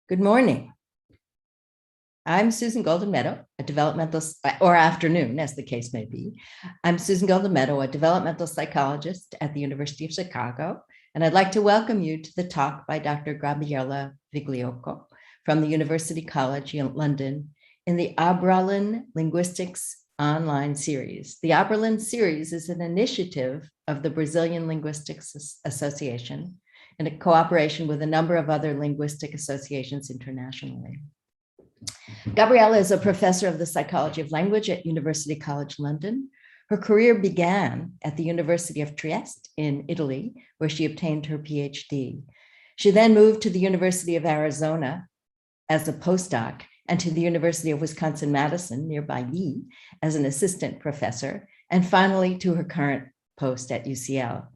Good morning. I'm Susan Golden Meadow, a developmental, or afternoon, as the case may be. I'm Susan Golden Meadow, a developmental psychologist at the University of Chicago, and I'd like to welcome you to the talk by Dr. Gabriella Vigliocco from the University College in London in the Oberlin Linguistics online series. The Oberlin series is an initiative of the Brazilian Linguistics Association in a cooperation with a number of other linguistic associations internationally. Gabriella is a professor of the psychology of language at University College London. Her career began at the University of Trieste in Italy, where she obtained her PhD. She then moved to the University of Arizona as a postdoc and to the University of Wisconsin-Madison, nearby me, as an assistant professor, and finally to her current post at UCL.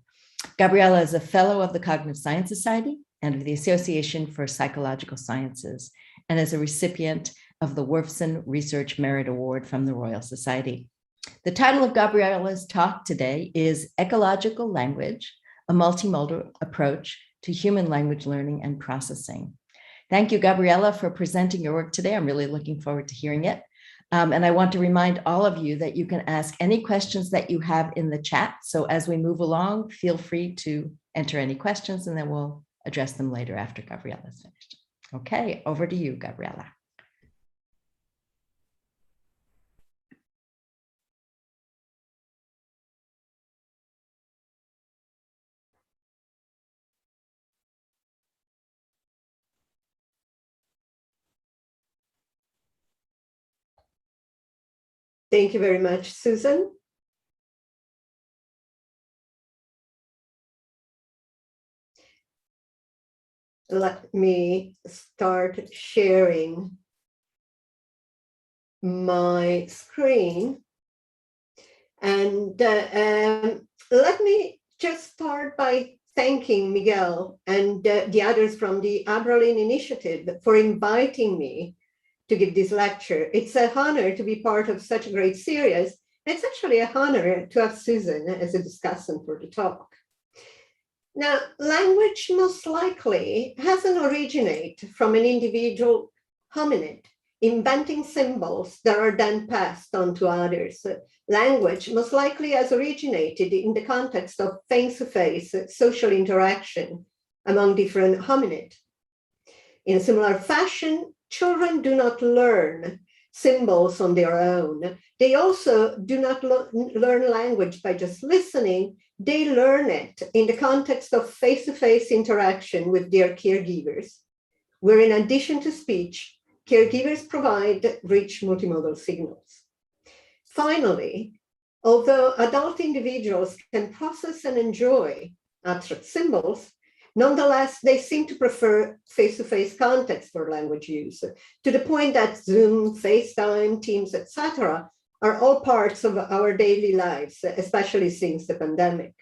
Gabriella is a fellow of the Cognitive Science Society and of the Association for Psychological Sciences, and is a recipient of the Wolfson Research Merit Award from the Royal Society. The title of Gabriella's talk today is Ecological Language, a Multimodal Approach to Human Language Learning and Processing. Thank you, Gabriella, for presenting your work today. I'm really looking forward to hearing it. And I want to remind all of you that you can ask any questions that you have in the chat. So as we move along, feel free to enter any questions and then we'll address them later after Gabriella's finished. Okay, over to you, Gabriella. Thank you very much, Susan. Let me start sharing my screen. And let me just start by thanking Miguel and the others from the Oberlin Initiative for inviting me to give this lecture. It's an honor to be part of such a great series. It's actually an honor to have Susan as a discussant for the talk. Now, language most likely hasn't originated from an individual hominid inventing symbols that are then passed on to others. Language most likely has originated in the context of face-to-face social interaction among different hominid. In a similar fashion, children do not learn symbols on their own. They also do not learn language by just listening. They learn it in the context of face-to-face interaction with their caregivers, where in addition to speech, caregivers provide rich multimodal signals. Finally, although adult individuals can process and enjoy abstract symbols, nonetheless, they seem to prefer face-to-face context for language use, to the point that Zoom, FaceTime, Teams, etc., are all parts of our daily lives, especially since the pandemic.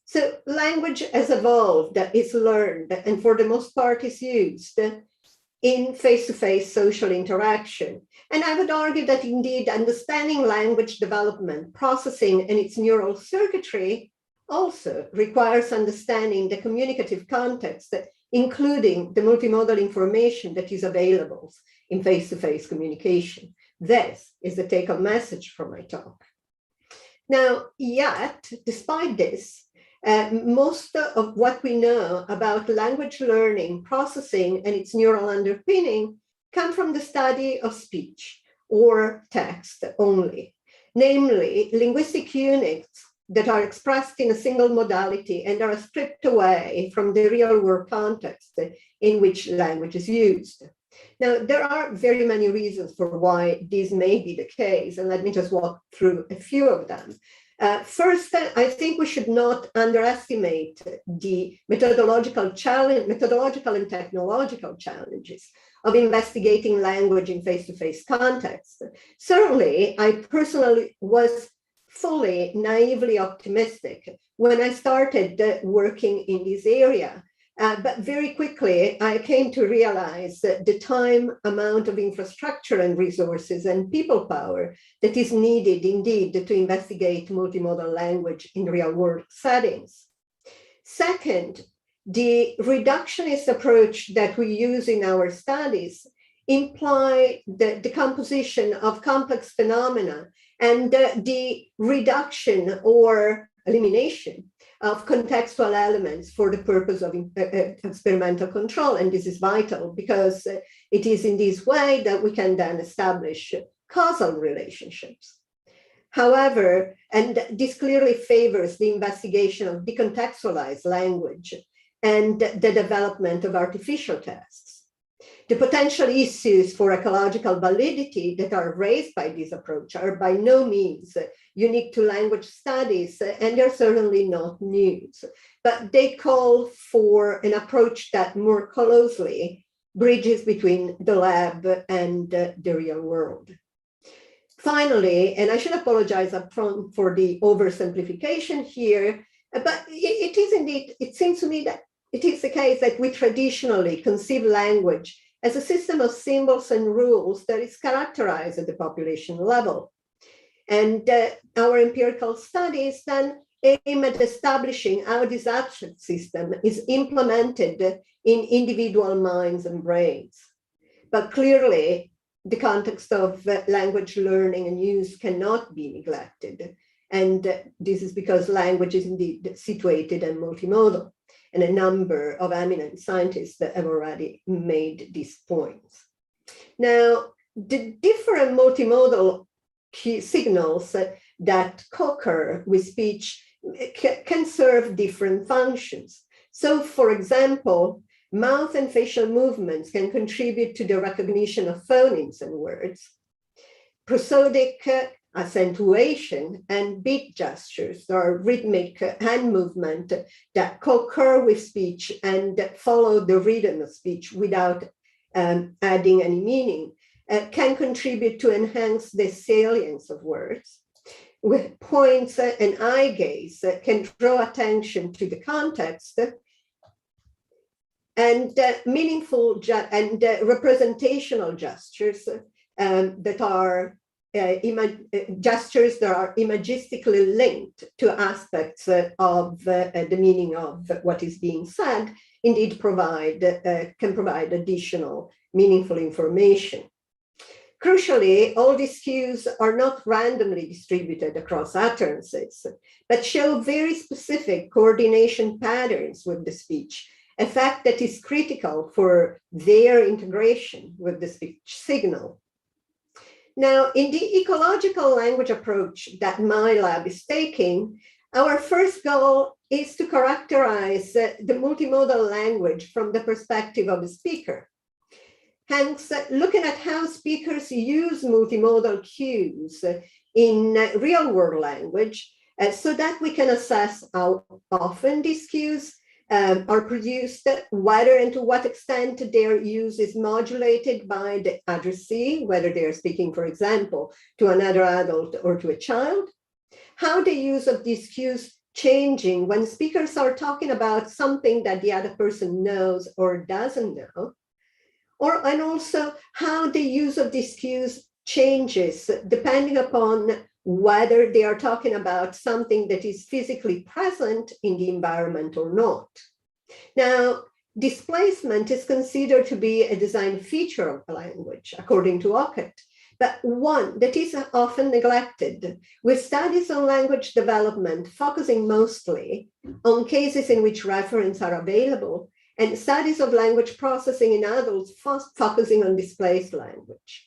So language has evolved, is learned, and for the most part is used in face-to-face social interaction. And I would argue that indeed understanding language development, processing, and its neural circuitry also requires understanding the communicative context, including the multimodal information that is available in face-to-face communication. This is the take-home message from my talk. Now, yet, despite this, most of what we know about language learning, processing, and its neural underpinning come from the study of speech or text only, namely linguistic units that are expressed in a single modality and are stripped away from the real-world context in which language is used. Now, there are very many reasons for why this may be the case, and let me just walk through a few of them. First, I think we should not underestimate the methodological and technological challenges of investigating language in face-to-face context. Certainly, I personally was fully naively optimistic when I started working in this area. But very quickly, I came to realize that the time, amount of infrastructure and resources and people power that is needed indeed to investigate multimodal language in real world settings. Second, the reductionist approach that we use in our studies imply the decomposition of complex phenomena and the reduction or elimination of contextual elements for the purpose of experimental control. And this is vital because it is in this way that we can then establish causal relationships. However, and this clearly favors the investigation of decontextualized language and the development of artificial tasks. The potential issues for ecological validity that are raised by this approach are by no means unique to language studies, and they're certainly not news, but they call for an approach that more closely bridges between the lab and the real world. Finally, and I should apologize upfront for the oversimplification here, but it is indeed, it seems to me that it is the case that we traditionally conceive language as a system of symbols and rules that is characterized at the population level. And our empirical studies then aim at establishing how this abstract system is implemented in individual minds and brains. But clearly, the context of language learning and use cannot be neglected. And this is because language is indeed situated and multimodal. And a number of eminent scientists that have already made these points. Now, the different multimodal key signals that co-occur with speech can serve different functions. So, for example, mouth and facial movements can contribute to the recognition of phonemes and words. Prosodic accentuation and beat gestures or rhythmic hand movement that co-occur with speech and follow the rhythm of speech without adding any meaning can contribute to enhance the salience of words. With points and eye gaze can draw attention to the context, and meaningful and representational gestures that are gestures that are imagistically linked to aspects of the meaning of what is being said, indeed can provide additional meaningful information. Crucially, all these cues are not randomly distributed across utterances, but show very specific coordination patterns with the speech, a fact that is critical for their integration with the speech signal. Now, in the ecological language approach that my lab is taking, our first goal is to characterize the multimodal language from the perspective of the speaker. Hence, looking at how speakers use multimodal cues in real-world language so that we can assess how often these cues are produced, whether and to what extent their use is modulated by the addressee, whether they are speaking, for example, to another adult or to a child, how the use of these cues changing when speakers are talking about something that the other person knows or doesn't know, and also how the use of these cues changes depending upon whether they are talking about something that is physically present in the environment or not. Now, displacement is considered to be a design feature of the language, according to Ockett, but one that is often neglected, with studies on language development focusing mostly on cases in which referents are available, and studies of language processing in adults focusing on displaced language.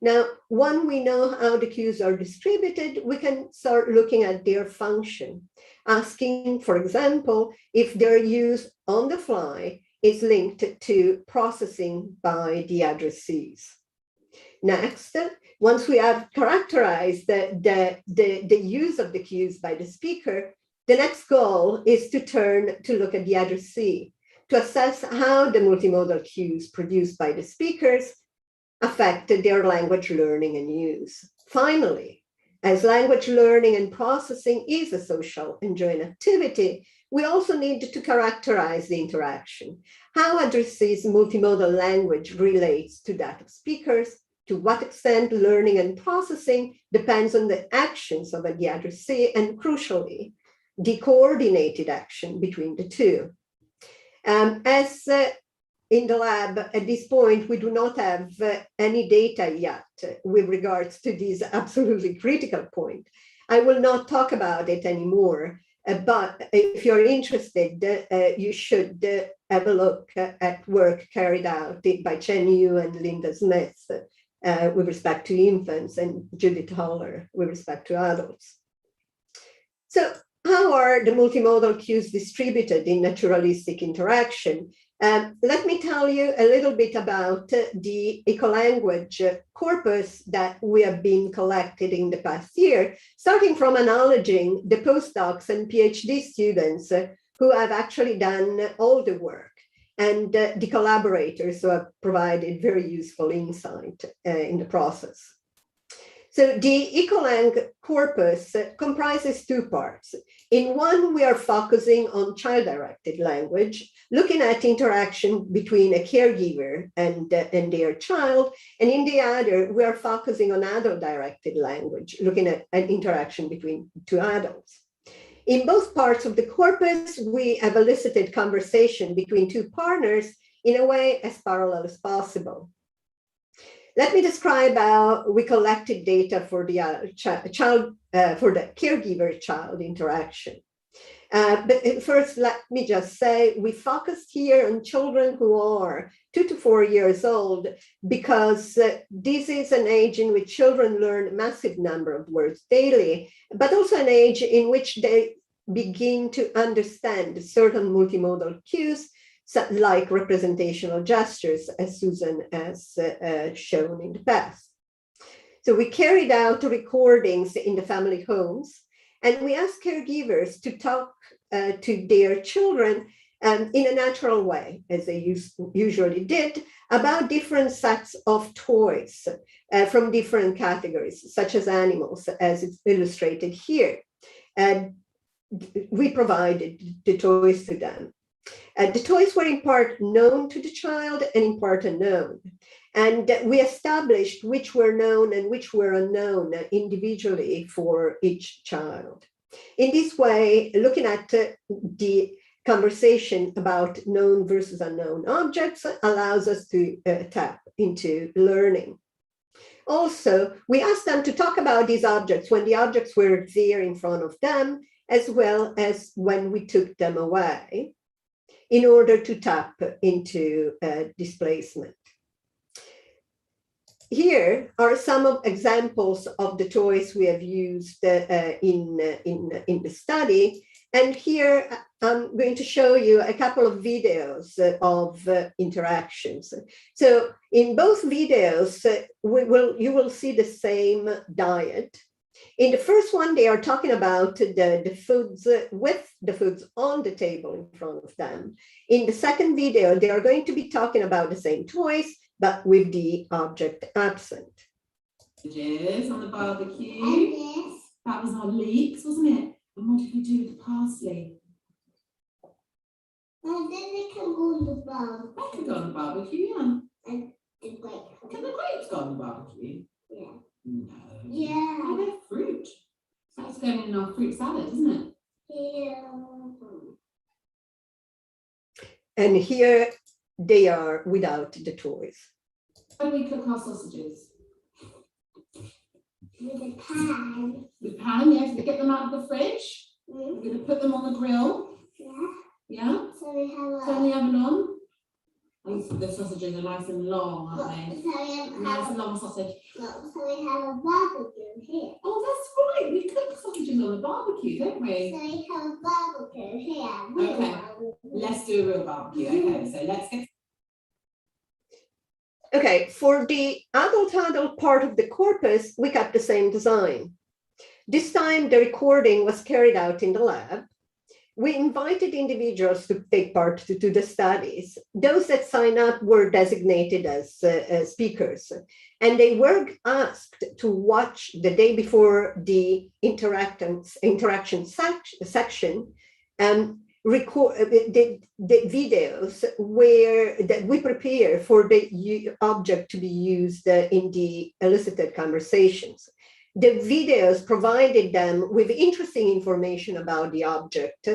Now, when we know how the cues are distributed, we can start looking at their function, asking, for example, if their use on the fly is linked to processing by the addressees. Next, once we have characterized the use of the cues by the speaker, the next goal is to turn to look at the addressee, to assess how the multimodal cues produced by the speakers affected their language learning and use. Finally, as language learning and processing is a social and joint activity, we also need to characterize the interaction, how addressees' multimodal language relates to that of speakers, to what extent learning and processing depends on the actions of the addressee, and crucially, the coordinated action between the two. As in the lab, at this point, we do not have any data yet with regards to this absolutely critical point. I will not talk about it anymore, but if you're interested, you should have a look at work carried out by Chen Yu and Linda Smith with respect to infants, and Judith Holler with respect to adults. So how are the multimodal cues distributed in naturalistic interaction? Let me tell you a little bit about the eco-language corpus that we have been collected in the past year, starting from acknowledging the postdocs and PhD students who have actually done all the work, and the collaborators who have provided very useful insight in the process. So the Ecolang corpus comprises two parts. In one, we are focusing on child-directed language, looking at interaction between a caregiver and their child. And in the other, we are focusing on adult-directed language, looking at an interaction between two adults. In both parts of the corpus, we have elicited conversation between two partners in a way as parallel as possible. Let me describe how we collected data for the for the caregiver-child interaction. But first, let me just say, we focused here on children who are 2 to 4 years old, because this is an age in which children learn a massive number of words daily, but also an age in which they begin to understand certain multimodal cues, like representational gestures, as Susan has shown in the past. So we carried out recordings in the family homes, and we asked caregivers to talk to their children in a natural way, as they usually did, about different sets of toys from different categories, such as animals, as it's illustrated here. And we provided the toys to them. The toys were in part known to the child and in part unknown. And we established which were known and which were unknown individually for each child. In this way, looking at the conversation about known versus unknown objects allows us to tap into learning. Also, we asked them to talk about these objects when the objects were there in front of them, as well as when we took them away, in order to tap into displacement. Here are some of examples of the toys we have used in the study. And here I'm going to show you a couple of videos of interactions. So in both videos, you will see the same diet. In the first one, they are talking about the foods with the foods on the table in front of them. In the second video, they are going to be talking about the same toys, but with the object absent. On the barbecue. Yes. That was our leeks, wasn't it? And what did we do with the parsley? And then they can go on the barbecue. They can go on the barbecue, yeah. And the grapes. Can the grapes go on the barbecue? Yeah. No. Yeah. Oh, they're fruit. That's going in our fruit salad, isn't it? Yeah. And here they are without the toys. How do we cook our sausages? With a pan. With a pan, yes. We get them out of the fridge. Mm. We're going to put them on the grill. Yeah. Yeah. So we have turn the oven on. And the sausages are nice and long, aren't they? So nice and long sausage. So we have a barbecue here. Oh, that's right. We cook sausages on the barbecue, don't we? So we have a barbecue here. Okay. Let's do a real barbecue. Okay. So let's get. Okay, for the adult part of the corpus, we kept the same design. This time, the recording was carried out in the lab. We invited individuals to take part to the studies. Those that signed up were designated as speakers, and they were asked to watch the day before the interaction section and record the videos that we prepare for the object to be used in the elicited conversations. The videos provided them with interesting information about the object,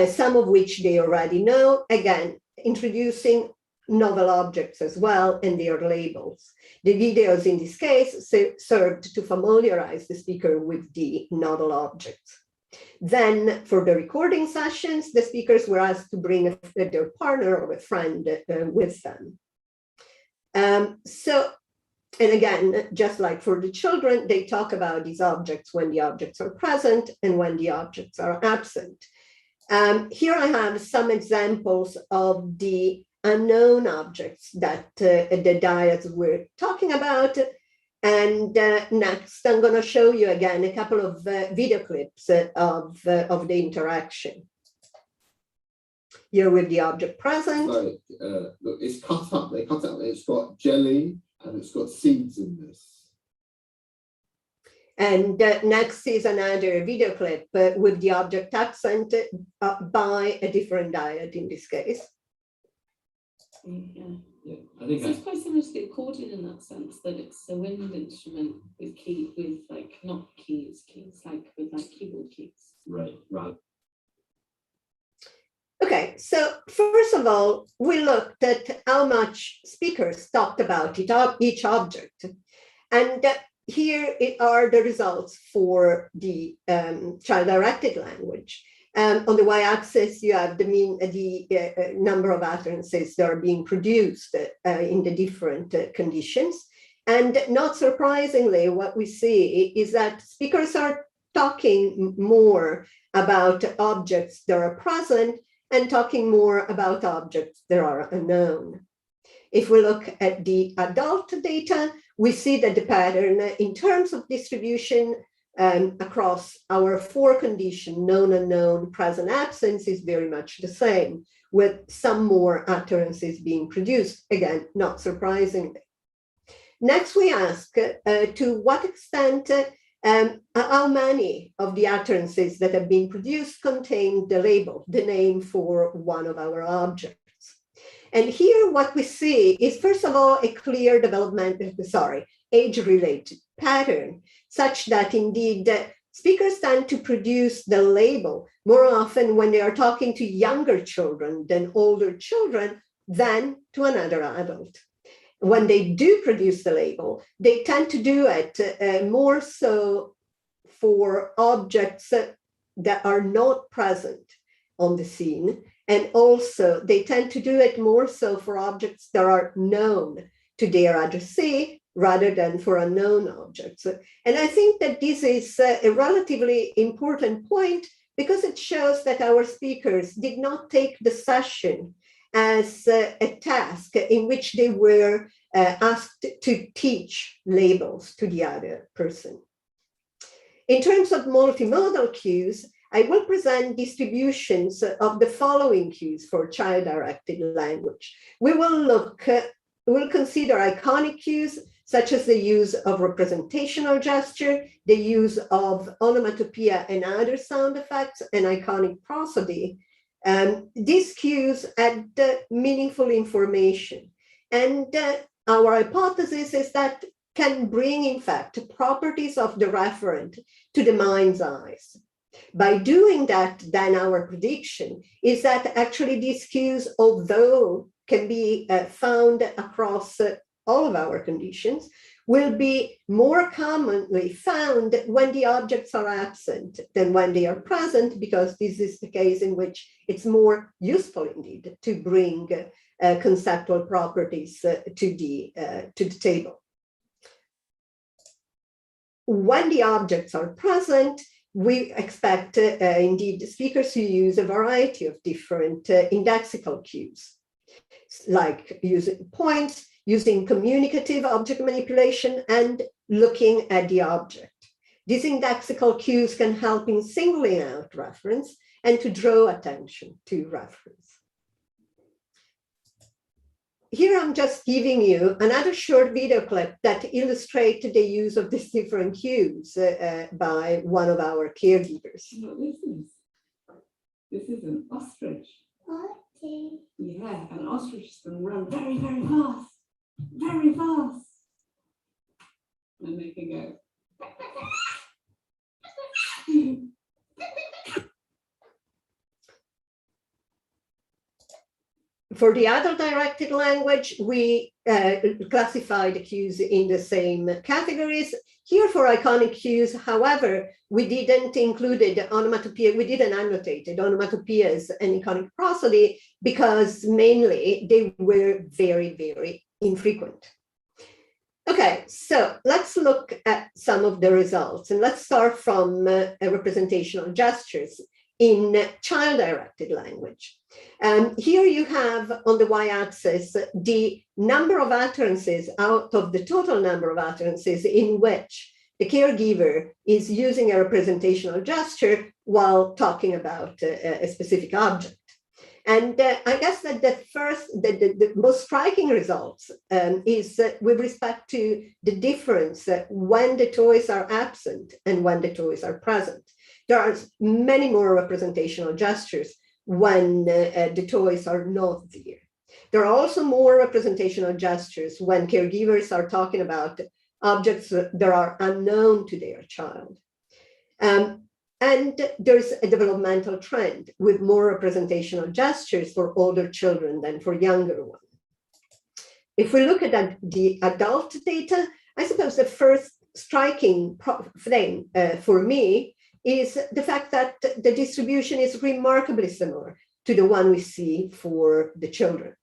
some of which they already know, again, introducing novel objects as well and their labels. The videos in this case served to familiarize the speaker with the novel objects. Then for the recording sessions, the speakers were asked to bring their partner or a friend with them. And again, just like for the children, they talk about these objects when the objects are present and when the objects are absent. Here I have some examples of the unknown objects that the dyads were talking about. And next, I'm going to show you again a couple of video clips of the interaction. Here with the object present. Look, it's cut up. They cut up. It's got jelly and it's got seeds in this. And next is another video clip with the object absent by a different dyad in this case. Yeah, I think it's quite similar to the accordion in that sense, that it's a wind instrument with like not keys like with like keyboard keys. Right. Okay, so first of all, we looked at how much speakers talked about each object. And here are the results for the child-directed language. On the y-axis, you have the number of utterances that are being produced in the different conditions. And not surprisingly, what we see is that speakers are talking more about objects that are present and talking more about objects that are unknown. If we look at the adult data, we see that the pattern in terms of distribution across our 4 conditions, known, unknown, present, absence, is very much the same, with some more utterances being produced, again, not surprisingly. Next, we ask to what extent how many of the utterances that have been produced contain the label, the name for one of our objects. And here what we see is, first of all, a clear age-related pattern, such that indeed speakers tend to produce the label more often when they are talking to younger children than older children than to another adult. When they do produce the label, they tend to do it more so for objects that are not present on the scene. And also they tend to do it more so for objects that are known to their addressee rather than for unknown objects. And I think that this is a relatively important point because it shows that our speakers did not take the session as a task in which they were asked to teach labels to the other person. In terms of multimodal cues, I will present distributions of the following cues for child-directed language. We will consider iconic cues, such as the use of representational gesture, the use of onomatopoeia and other sound effects, and iconic prosody. These cues add meaningful information. And our hypothesis is that can bring, in fact, properties of the referent to the mind's eyes. By doing that, then our prediction is that actually these cues, although can be found across all of our conditions, will be more commonly found when the objects are absent than when they are present, because this is the case in which it's more useful indeed to bring conceptual properties to the table. When the objects are present, we expect indeed speakers who use a variety of different indexical cues, like using points, using communicative object manipulation, and looking at the object. These indexical cues can help in singling out reference and to draw attention to reference. Here I'm just giving you another short video clip that illustrates the use of these different cues by one of our caregivers. What this is an ostrich. Okay. Yeah, an ostrich can run very, very fast. Very fast. And they can go. For the adult-directed language, we classify the cues in the same categories. Here for iconic cues, however, we didn't include onomatopoeia, we didn't annotate onomatopoeias and iconic prosody because mainly they were very, very infrequent. Okay, so let's look at some of the results, and let's start from representational gestures in child-directed language. Here you have on the y-axis the number of utterances out of the total number of utterances in which the caregiver is using a representational gesture while talking about a specific object. And I guess that the most striking results is with respect to the difference when the toys are absent and when the toys are present. There are many more representational gestures when the toys are not there. There are also more representational gestures when caregivers are talking about objects that are unknown to their child. And there's a developmental trend with more representational gestures for older children than for younger ones. If we look at the adult data, I suppose the first striking thing for me is the fact that the distribution is remarkably similar to the one we see for the children.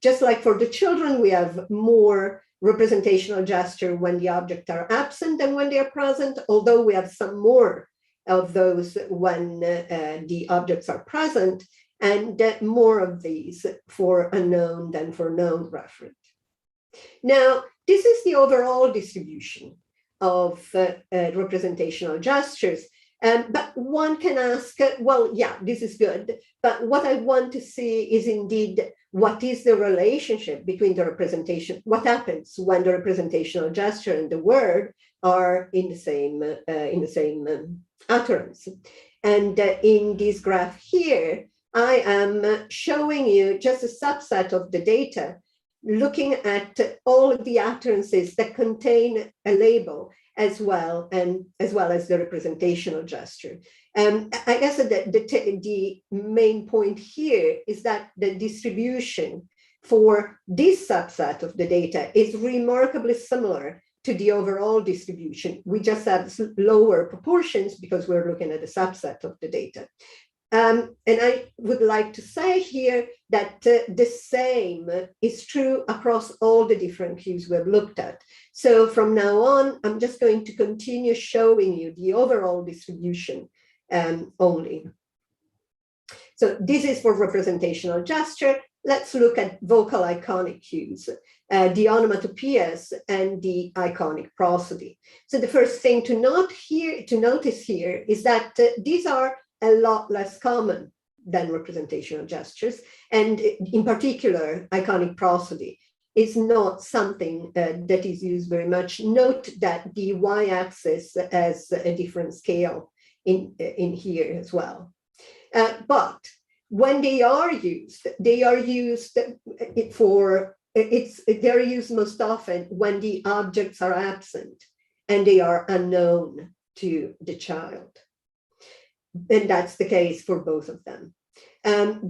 Just like for the children, we have more representational gesture when the objects are absent than when they are present, although we have some more of those when the objects are present, and more of these for unknown than for known referent. Now, this is the overall distribution of representational gestures. But one can ask, well, yeah, this is good. But what I want to see is indeed what is the relationship between the representation, what happens when the representational gesture and the word are in the same utterance. And in this graph here, I am showing you just a subset of the data, looking at all of the utterances that contain a label as well as the representational gesture. I guess that the main point here is that the distribution for this subset of the data is remarkably similar to the overall distribution. We just have lower proportions because we're looking at a subset of the data. And I would like to say here that the same is true across all the different cues we've looked at. So from now on, I'm just going to continue showing you the overall distribution only. So this is for representational gesture. Let's look at vocal iconic cues, the onomatopoeias and the iconic prosody. So the first thing to notice here is that these are a lot less common than representational gestures. And in particular, iconic prosody is not something that is used very much. Note that the y-axis has a different scale in here as well. But when they are used most often when the objects are absent and they are unknown to the child. And that's the case for both of them.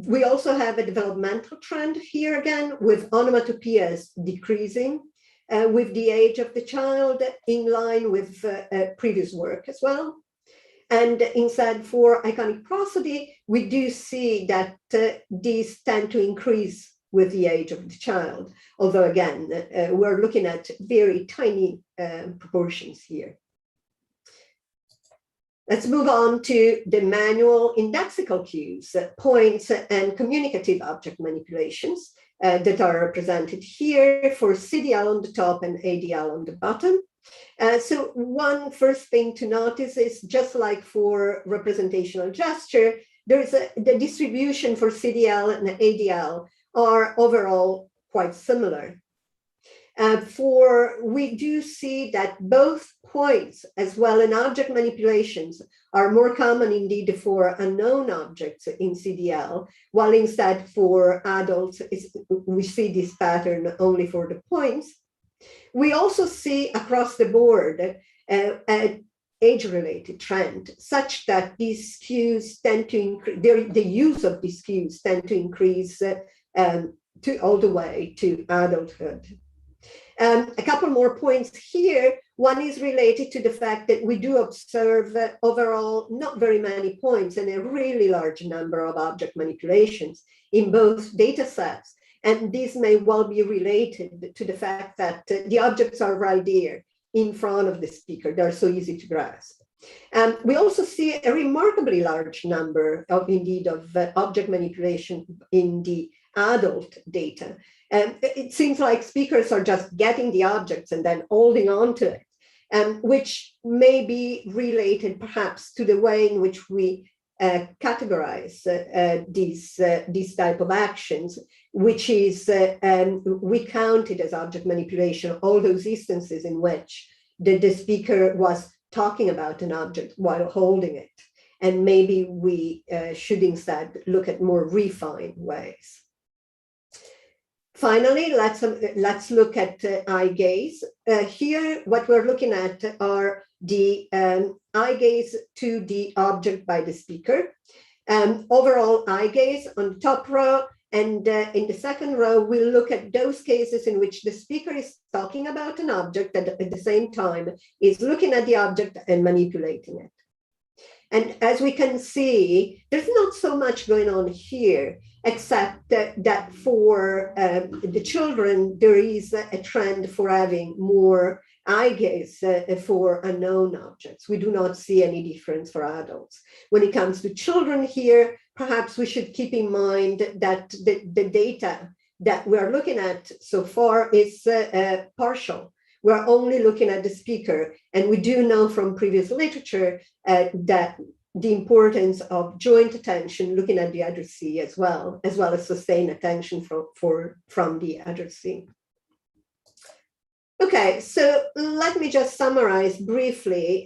We also have a developmental trend here again with onomatopoeias decreasing with the age of the child in line with previous work as well. And instead for iconic prosody, we do see that these tend to increase with the age of the child. Although again, we're looking at very tiny proportions here. Let's move on to the manual indexical cues, points and communicative object manipulations that are represented here for CDL on the top and ADL on the bottom. So one first thing to notice is just like for representational gesture, there's the distribution for CDL and ADL are overall quite similar. We do see that both points as well and object manipulations are more common indeed for unknown objects in CDL, while instead for adults, we see this pattern only for the points. We also see across the board an age-related trend, such that these cues tend to increase, the use of these cues tend to increase all the way to adulthood. A couple more points here. One is related to the fact that we do observe overall not very many points and a really large number of object manipulations in both data sets. And this may well be related to the fact that the objects are right there in front of the speaker. They're so easy to grasp. We also see a remarkably large number of object manipulation in the adult data. It seems like speakers are just getting the objects and then holding on to it, which may be related perhaps to the way in which we categorize these type of actions, which is we counted as object manipulation all those instances in which the speaker was talking about an object while holding it. And maybe we should instead look at more refined ways. Finally, let's look at eye gaze. Here, what we're looking at are the eye gaze to the object by the speaker. Overall eye gaze on the top row, and in the second row, we'll look at those cases in which the speaker is talking about an object and at the same time is looking at the object and manipulating it. And as we can see, there's not so much going on here, except that for the children, there is a trend for having more eye gaze for unknown objects. We do not see any difference for adults. When it comes to children here, perhaps we should keep in mind that the data that we're looking at so far is partial. We're only looking at the speaker, and we do know from previous literature that the importance of joint attention, looking at the addressee as well as sustained attention from the addressee. Okay, so let me just summarize briefly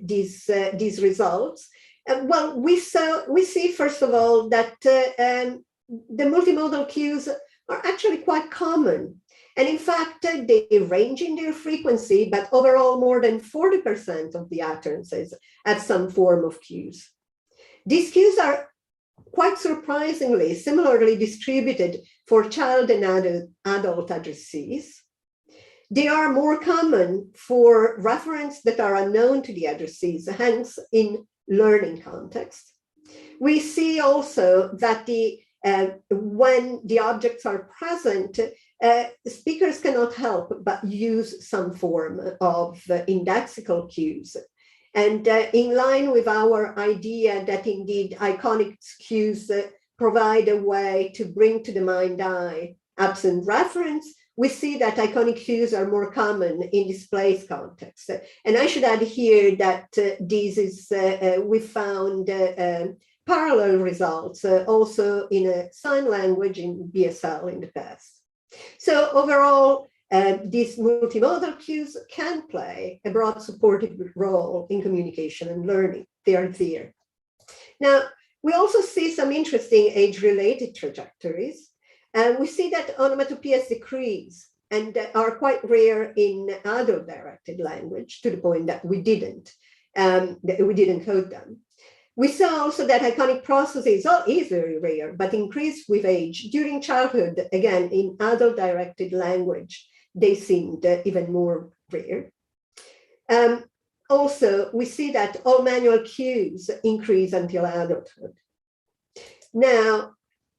these results. Well, we see first of all that the multimodal cues are actually quite common. And in fact, they range in their frequency, but overall more than 40% of the utterances have some form of cues. These cues are quite surprisingly similarly distributed for child and adult addressees. They are more common for referents that are unknown to the addressees, hence in learning context. We see also that when the objects are present, speakers cannot help but use some form of indexical cues. And in line with our idea that indeed iconic cues provide a way to bring to the mind's eye absent reference, we see that iconic cues are more common in displaced context. And I should add here that we found parallel results also in a sign language in BSL in the past. So overall, these multimodal cues can play a broad supportive role in communication and learning. They are there. Now, we also see some interesting age-related trajectories. We see that onomatopoeias decrease and are quite rare in adult-directed language to the point that we didn't code them. We saw also that iconic prosody is very rare, but increased with age. During childhood, again, in adult-directed language, they seemed even more rare. Also, we see that all manual cues increase until adulthood. Now,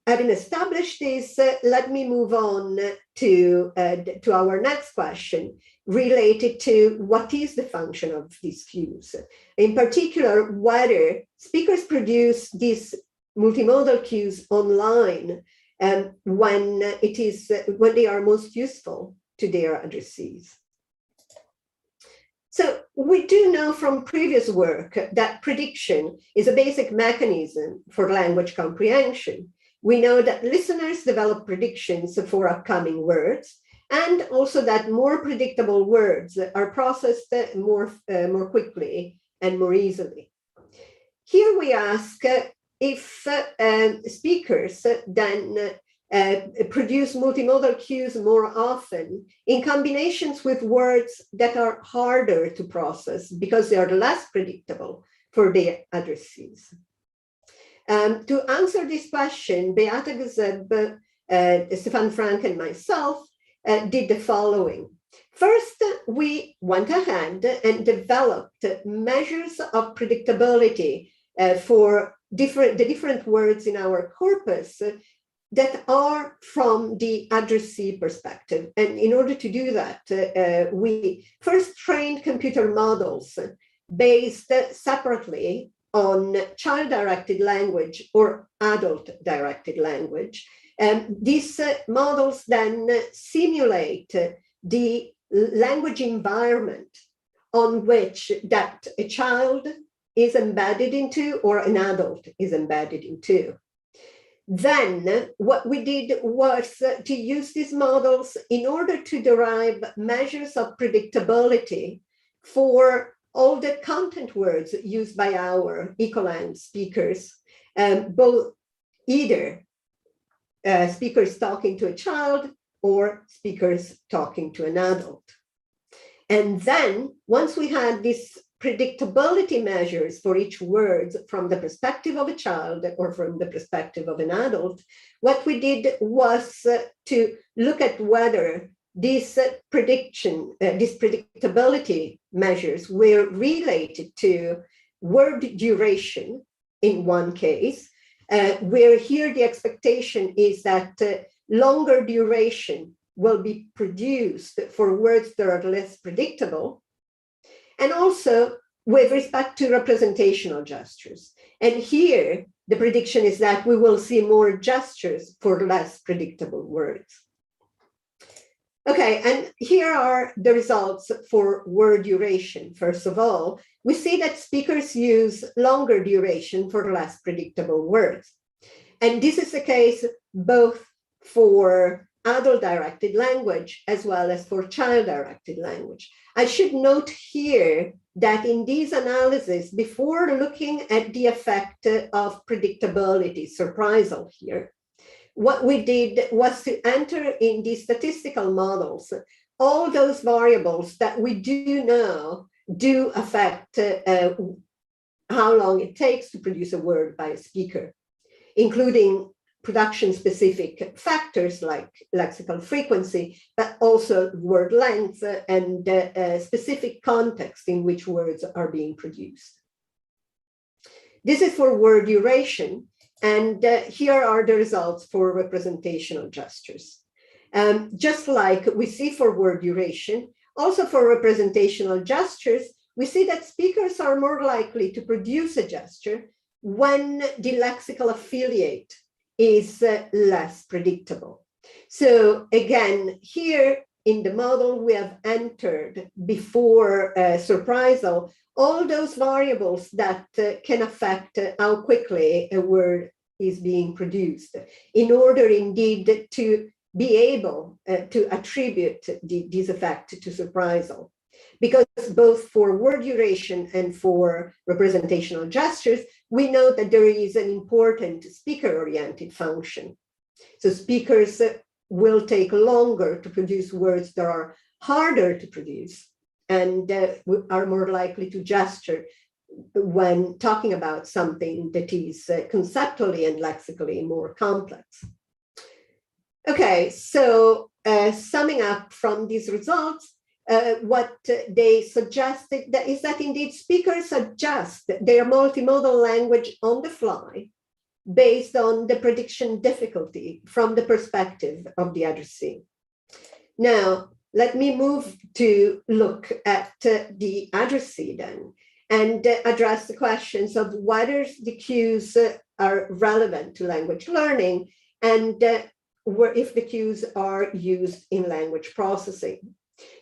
having established this, let me move on to our next question related to what is the function of these cues. In particular, whether speakers produce these multimodal cues online when they are most useful to their addressees. So we do know from previous work that prediction is a basic mechanism for language comprehension. We know that listeners develop predictions for upcoming words, and also that more predictable words are processed more quickly and more easily. Here we ask if speakers then produce multimodal cues more often in combinations with words that are harder to process because they are less predictable for their addressees. To answer this question, Beata Gazeb Stefan Frank and myself did the following. First, we went ahead and developed measures of predictability for the different words in our corpus that are from the addressee perspective. And in order to do that, we first trained computer models based separately on child-directed language or adult-directed language. And these models then simulate the language environment on which that a child is embedded into or an adult is embedded into. Then what we did was to use these models in order to derive measures of predictability for all the content words used by our ecolang speakers, both either speakers talking to a child or speakers talking to an adult. And then once we had these predictability measures for each word from the perspective of a child or from the perspective of an adult, what we did was to look at whether these predictability measures were related to word duration in one case, where here the expectation is that longer duration will be produced for words that are less predictable, and also with respect to representational gestures. And here, the prediction is that we will see more gestures for less predictable words. Okay, and here are the results for word duration. First of all, we see that speakers use longer duration for less predictable words. And this is the case both for adult-directed language as well as for child-directed language. I should note here that in these analyses, before looking at the effect of predictability, surprisal here, what we did was to enter in these statistical models all those variables that we do know do affect how long it takes to produce a word by a speaker, including production-specific factors like lexical frequency, but also word length and specific context in which words are being produced. This is for word duration, and here are the results for representational gestures. Just like we see for word duration, also for representational gestures, we see that speakers are more likely to produce a gesture when the lexical affiliate is less predictable. So again, here in the model, we have entered before surprisal all those variables that can affect how quickly a word is being produced in order indeed to be able to attribute this effect to surprisal. Because both for word duration and for representational gestures, we know that there is an important speaker-oriented function. So speakers will take longer to produce words that are harder to produce and are more likely to gesture when talking about something that is conceptually and lexically more complex. Okay, so summing up from these results, what they suggested is that indeed speakers adjust their multimodal language on the fly based on the prediction difficulty from the perspective of the addressee. Now, let me move to look at the addressee then and address the questions of whether the cues are relevant to language learning and if the cues are used in language processing.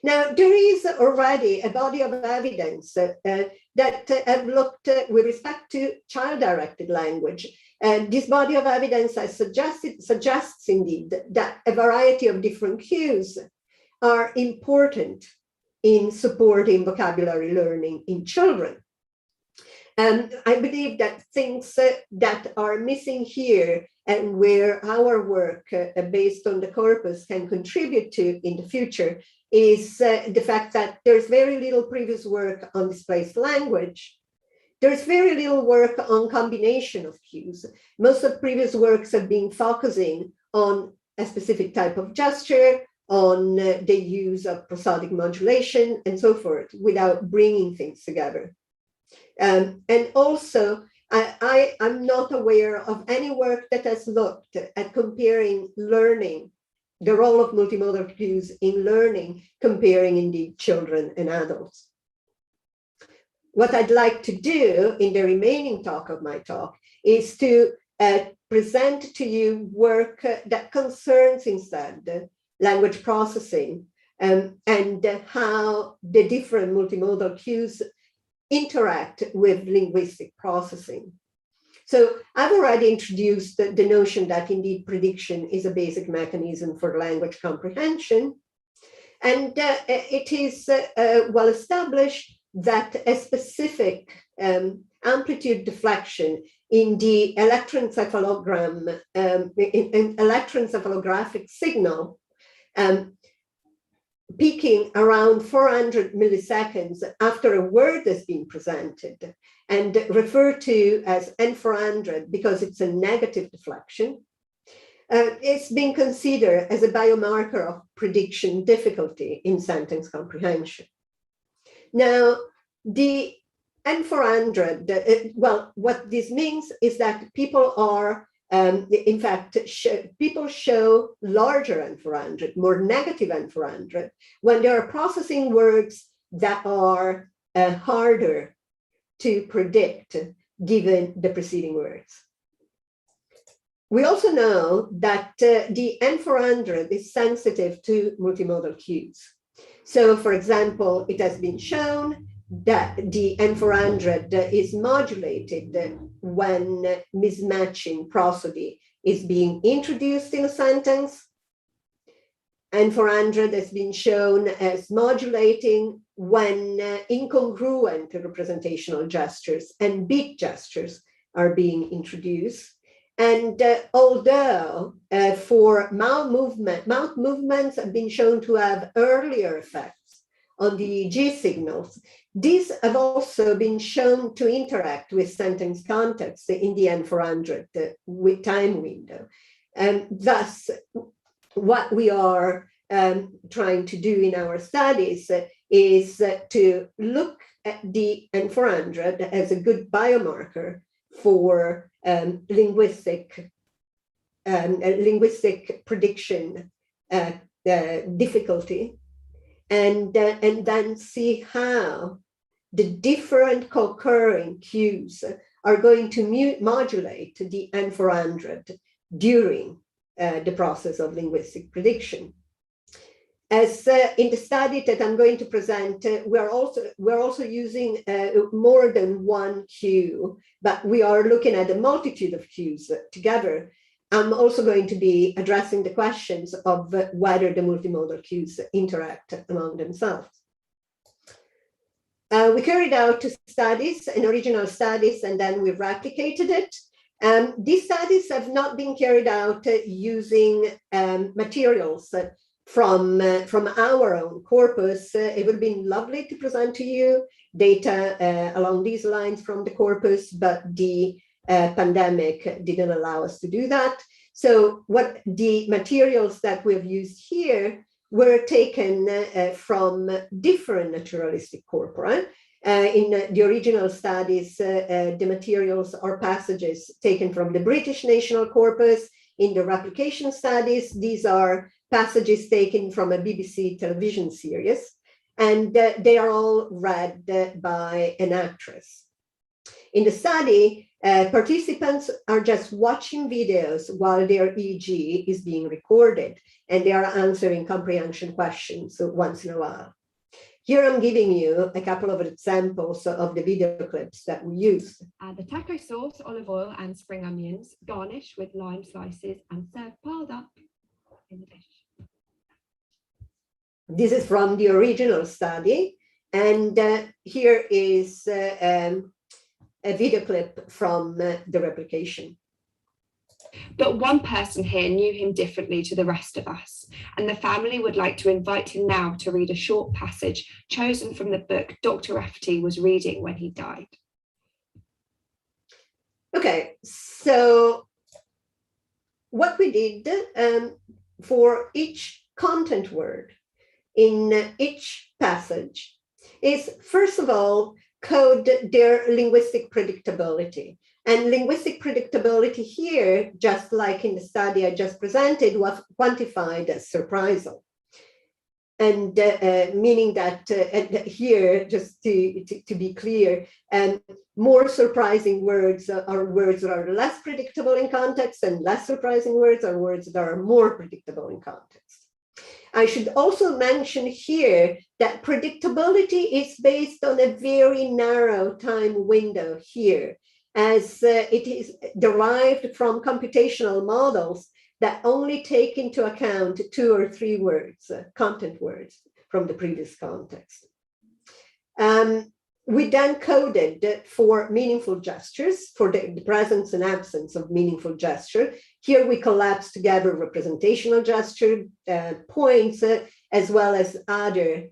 Now, there is already a body of evidence that have looked with respect to child-directed language. And this body of evidence has suggests indeed that a variety of different cues are important in supporting vocabulary learning in children. And I believe that things that are missing here and where our work based on the corpus can contribute to in the future is the fact that there's very little previous work on displaced language. There's very little work on combination of cues. Most of previous works have been focusing on a specific type of gesture, on the use of prosodic modulation, and so forth, without bringing things together. And also, I'm not aware of any work that has looked at comparing learning, the role of multimodal cues in learning, comparing indeed children and adults. What I'd like to do in the remaining talk of my talk is to present to you work that concerns instead language processing and how the different multimodal cues interact with linguistic processing. So I've already introduced the notion that indeed prediction is a basic mechanism for language comprehension. And it is well established that a specific amplitude deflection in the electroencephalogram, in electroencephalographic signal, peaking around 400 milliseconds after a word has been presented and referred to as N400 because it's a negative deflection, it's been considered as a biomarker of prediction difficulty in sentence comprehension. Now, the N400, well, what this means is that people are, in fact, people show larger N400, more negative N400, when they are processing words that are harder to predict given the preceding words. We also know that the N400 is sensitive to multimodal cues. So, for example, it has been shown that the N400 is modulated when mismatching prosody is being introduced in a sentence. N400 has been shown as modulating when incongruent representational gestures and beat gestures are being introduced. And although for mouth movements have been shown to have earlier effects on the G signals, these have also been shown to interact with sentence context in the N400 with time window. And thus, what we are trying to do in our studies is to look at the N400 as a good biomarker for linguistic prediction difficulty, and then see how the different co-occurring cues are going to modulate the N400 during the process of linguistic prediction. As in the study that I'm going to present, we're also using more than one cue, but we are looking at a multitude of cues together. I'm also going to be addressing the questions of whether the multimodal cues interact among themselves. We carried out studies, original studies, and then we replicated it. These studies have not been carried out using materials from our own corpus. It would have been lovely to present to you data along these lines from the corpus, but the pandemic didn't allow us to do that. So what the materials that we've used here were taken from different naturalistic corpora. In the original studies, the materials are passages taken from the British National Corpus. In the replication studies, these are passages taken from a BBC television series, and they are all read by an actress. In the study, participants are just watching videos while their EEG is being recorded, and they are answering comprehension questions once in a while. Here I'm giving you a couple of examples of the video clips that we used. Add the taco sauce, olive oil, and spring onions, garnish with lime slices, and serve piled up in the dish. This is from the original study, and here is a video clip from the replication. But one person here knew him differently to the rest of us, and the family would like to invite him now to read a short passage chosen from the book Dr. Rafferty was reading when he died. Okay, so what we did, for each content word in each passage is, first of all, code their linguistic predictability. And linguistic predictability here, just like in the study I just presented, was quantified as surprisal. And meaning that here, just to be clear, more surprising words are words that are less predictable in context, and less surprising words are words that are more predictable in context. I should also mention here that predictability is based on a very narrow time window here, as it is derived from computational models that only take into account 2 or 3 words, content words from the previous context. We then coded for meaningful gestures, for the presence and absence of meaningful gesture. Here we collapsed together representational gesture points, as well as other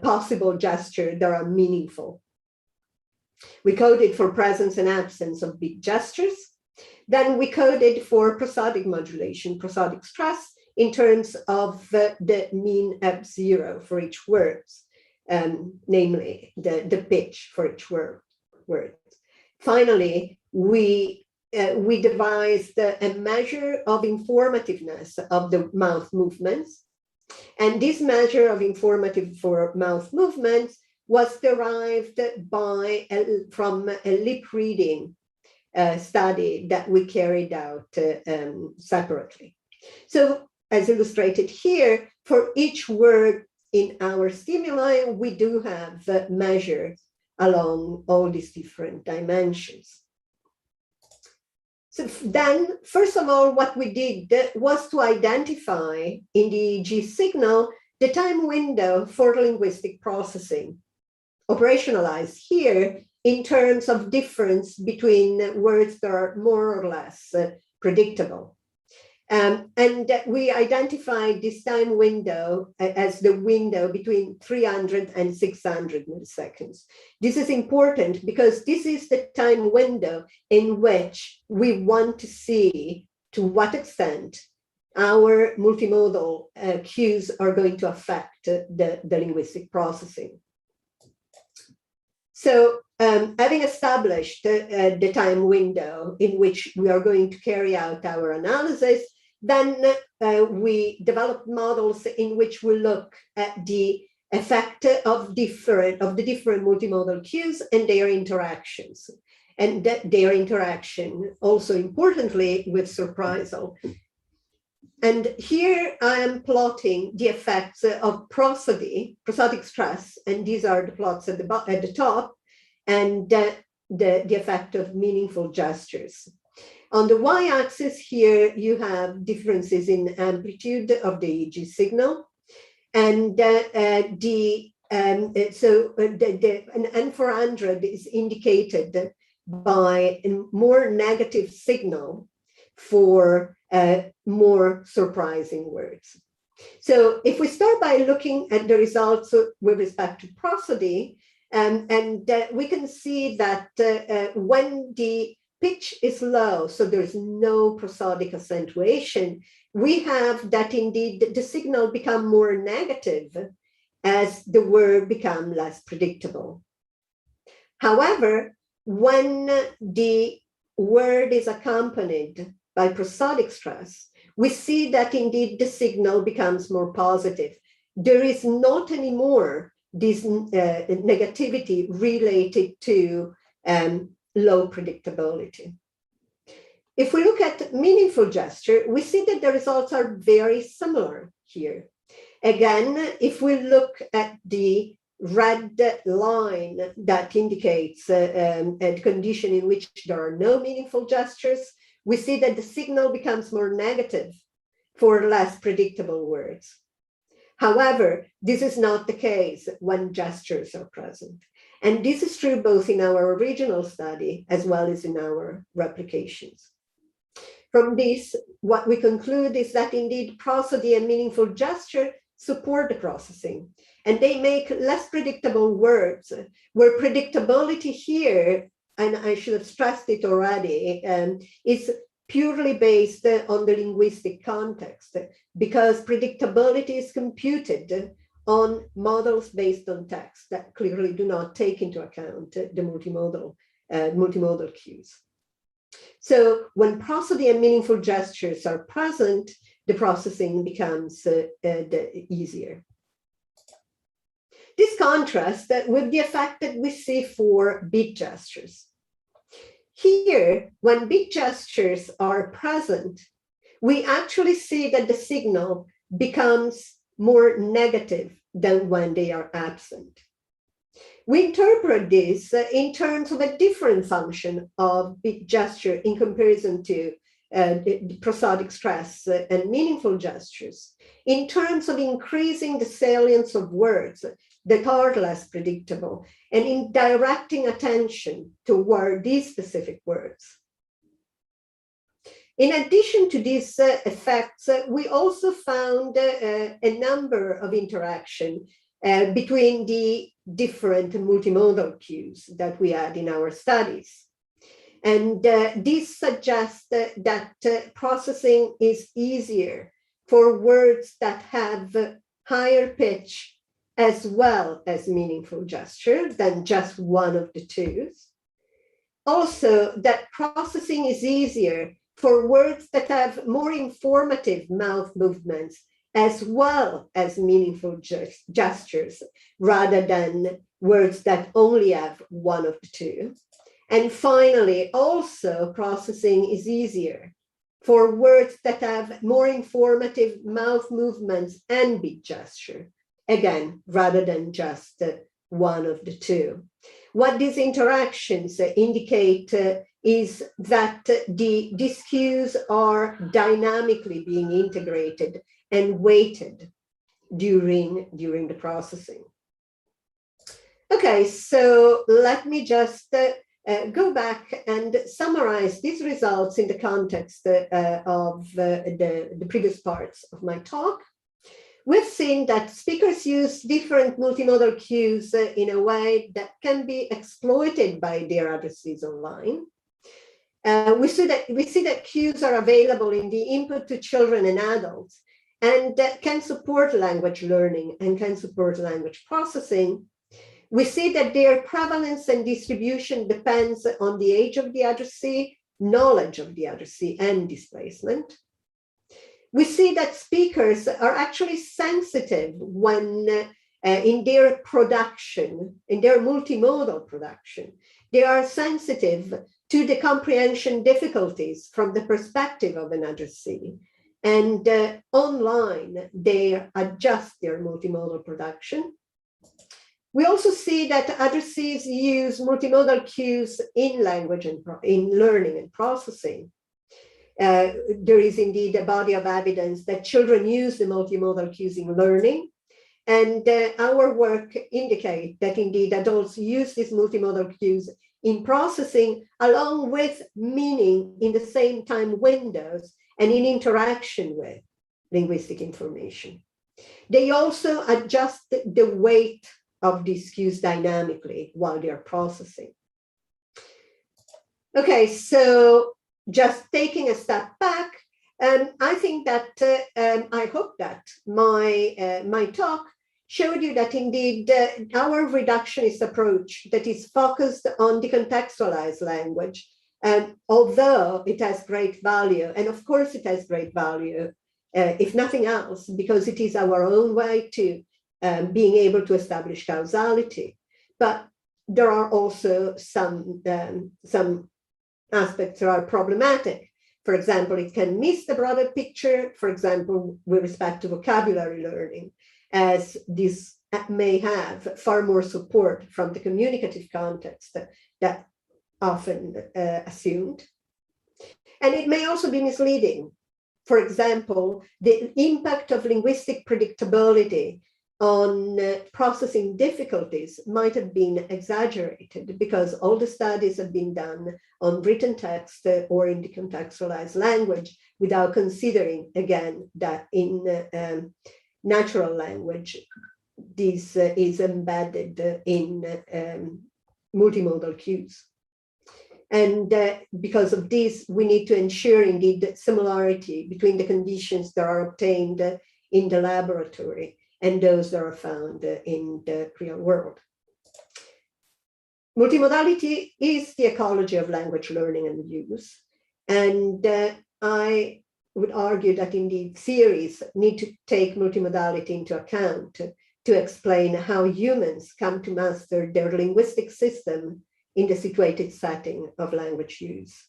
possible gestures that are meaningful. We coded for presence and absence of big gestures. Then we coded for prosodic modulation, prosodic stress, in terms of the mean F0 for each word, namely the pitch for each word. Finally, we devised a measure of informativeness of the mouth movements. And this measure of informative for mouth movements was derived from a lip reading study that we carried out separately. So as illustrated here, for each word in our stimuli, we do have measures along all these different dimensions. So then, first of all, what we did was to identify in the EEG signal the time window for linguistic processing, operationalized here in terms of difference between words that are more or less predictable. And we identified this time window as the window between 300 and 600 milliseconds. This is important because this is the time window in which we want to see to what extent our multimodal cues are going to affect the linguistic processing. So having established the time window in which we are going to carry out our analysis, then we developed models in which we look at the effect of the different multimodal cues and their interactions, and their interaction also importantly with surprisal. And here I am plotting the effects of prosody, prosodic stress, and these are the plots at the top, and the effect of meaningful gestures. On the y-axis here, you have differences in amplitude of the EEG signal, and an N400 is indicated by a more negative signal for more surprising words. So if we start by looking at the results with respect to prosody, we can see that when the pitch is low, so there's no prosodic accentuation, we have that indeed the signal become more negative as the word become less predictable. However, when the word is accompanied by prosodic stress, we see that indeed the signal becomes more positive. There is not anymore this negativity related to low predictability. If we look at meaningful gesture, we see that the results are very similar here. Again, if we look at the red line that indicates a condition in which there are no meaningful gestures, we see that the signal becomes more negative for less predictable words. However, this is not the case when gestures are present. And this is true both in our original study as well as in our replications. From this, what we conclude is that indeed prosody and meaningful gesture support the processing, and they make less predictable words, where predictability here, and I should have stressed it already, is purely based on the linguistic context, because predictability is computed on models based on text that clearly do not take into account the multimodal cues. So when prosody and meaningful gestures are present, the processing becomes easier. This contrasts with the effect that we see for beat gestures. Here, when beat gestures are present, we actually see that the signal becomes more negative than when they are absent. We interpret this in terms of a different function of beat gesture in comparison to the prosodic stress and meaningful gestures, in terms of increasing the salience of words that are less predictable, and in directing attention toward these specific words. In addition to these effects, we also found a number of interactions between the different multimodal cues that we had in our studies. And this suggests that processing is easier for words that have higher pitch as well as meaningful gesture than just one of the two. Also, that processing is easier for words that have more informative mouth movements as well as meaningful gestures, rather than words that only have one of the two. And finally, also processing is easier for words that have more informative mouth movements and beat gesture, again, rather than just one of the two. What these interactions indicate is that these cues are dynamically being integrated and weighted during the processing. Okay, so let me just go back and summarize these results in the context of the previous parts of my talk. We've seen that speakers use different multimodal cues in a way that can be exploited by their addressees online. We see that cues are available in the input to children and adults, and can support language learning and can support language processing. We see that their prevalence and distribution depends on the age of the addressee, knowledge of the addressee, and displacement. We see that speakers are actually sensitive when in their production, in their multimodal production, they are sensitive to the comprehension difficulties from the perspective of an addressee. And online, they adjust their multimodal production. We also see that addressees use multimodal cues in language and in learning and processing. There is indeed a body of evidence that children use the multimodal cues in learning. And our work indicates that indeed adults use these multimodal cues in processing along with meaning in the same time windows and in interaction with linguistic information. They also adjust the weight of these cues dynamically while they're processing. Okay, so just taking a step back, I think that I hope that my talk showed you that indeed our reductionist approach that is focused on decontextualized language, although it has great value, and of course it has great value, if nothing else, because it is our own way to being able to establish causality. But there are also some aspects that are problematic. For example, it can miss the broader picture, for example, with respect to vocabulary learning, as this may have far more support from the communicative context that often assumed. And it may also be misleading. For example, the impact of linguistic predictability on processing difficulties might have been exaggerated because all the studies have been done on written text or in decontextualized language without considering, again, that in natural language, this is embedded in multimodal cues. And because of this, we need to ensure indeed that similarity between the conditions that are obtained in the laboratory and those that are found in the real world. Multimodality is the ecology of language learning and use. And I would argue that indeed theories need to take multimodality into account to explain how humans come to master their linguistic system in the situated setting of language use.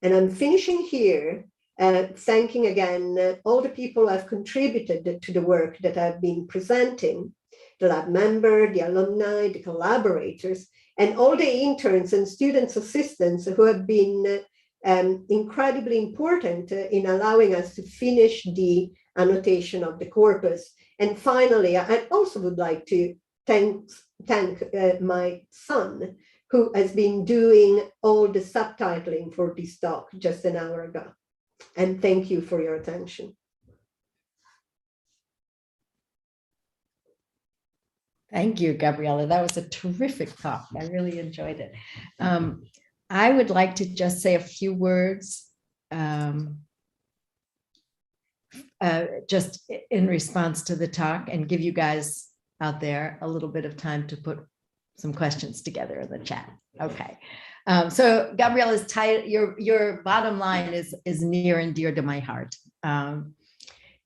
And I'm finishing here, thanking again all the people who have contributed to the work that I've been presenting, the lab member, the alumni, the collaborators, and all the interns and students assistants who have been incredibly important in allowing us to finish the annotation of the corpus. And finally, I also would like to thank my son, who has been doing all the subtitling for this talk just an hour ago. And thank you for your attention. Thank you, Gabriella. That was a terrific talk. I really enjoyed it. I would like to just say a few words just in response to the talk and give you guys out there a little bit of time to put some questions together in the chat. Okay. So Gabriella's title, your bottom line is near and dear to my heart.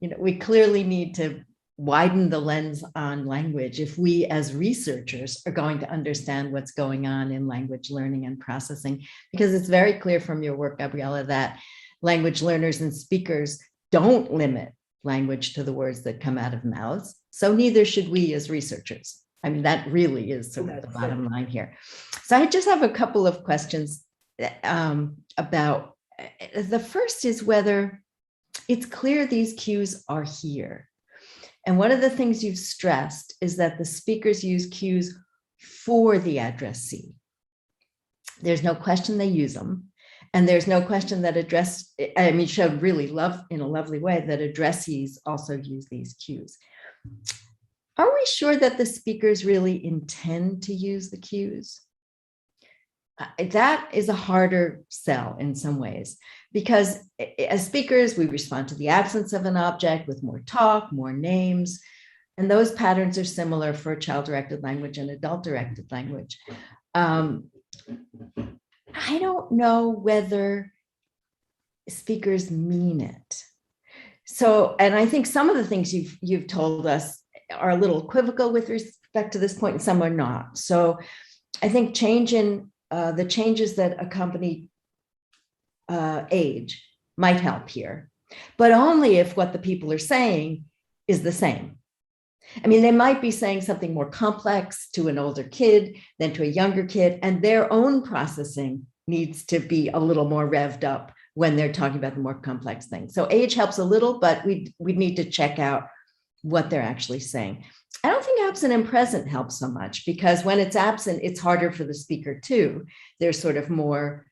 We clearly need to widen the lens on language if we as researchers are going to understand what's going on in language learning and processing, because it's very clear from your work, Gabriella, that language learners and speakers don't limit language to the words that come out of mouths. So neither should we as researchers. I mean, that really is sort of the bottom line here. So I just have a couple of questions about, the first is whether it's clear these cues are here. And one of the things you've stressed is that the speakers use cues for the addressee. There's no question they use them. And there's no question that showed really in a lovely way that addressees also use these cues. Are we sure that the speakers really intend to use the cues? That is a harder sell in some ways, because as speakers, we respond to the absence of an object with more talk, more names, and those patterns are similar for child-directed language and adult-directed language. I don't know whether speakers mean it. So, and I think some of the things you've told us are a little equivocal with respect to this point, and some are not. So I think the changes that accompany age might help here, but only if what the people are saying is the same. I mean, they might be saying something more complex to an older kid than to a younger kid, and their own processing needs to be a little more revved up when they're talking about the more complex things. So age helps a little, but we need to check out what they're actually saying. I don't think absent and present helps so much, because when it's absent, it's harder for the speaker too. There's sort of more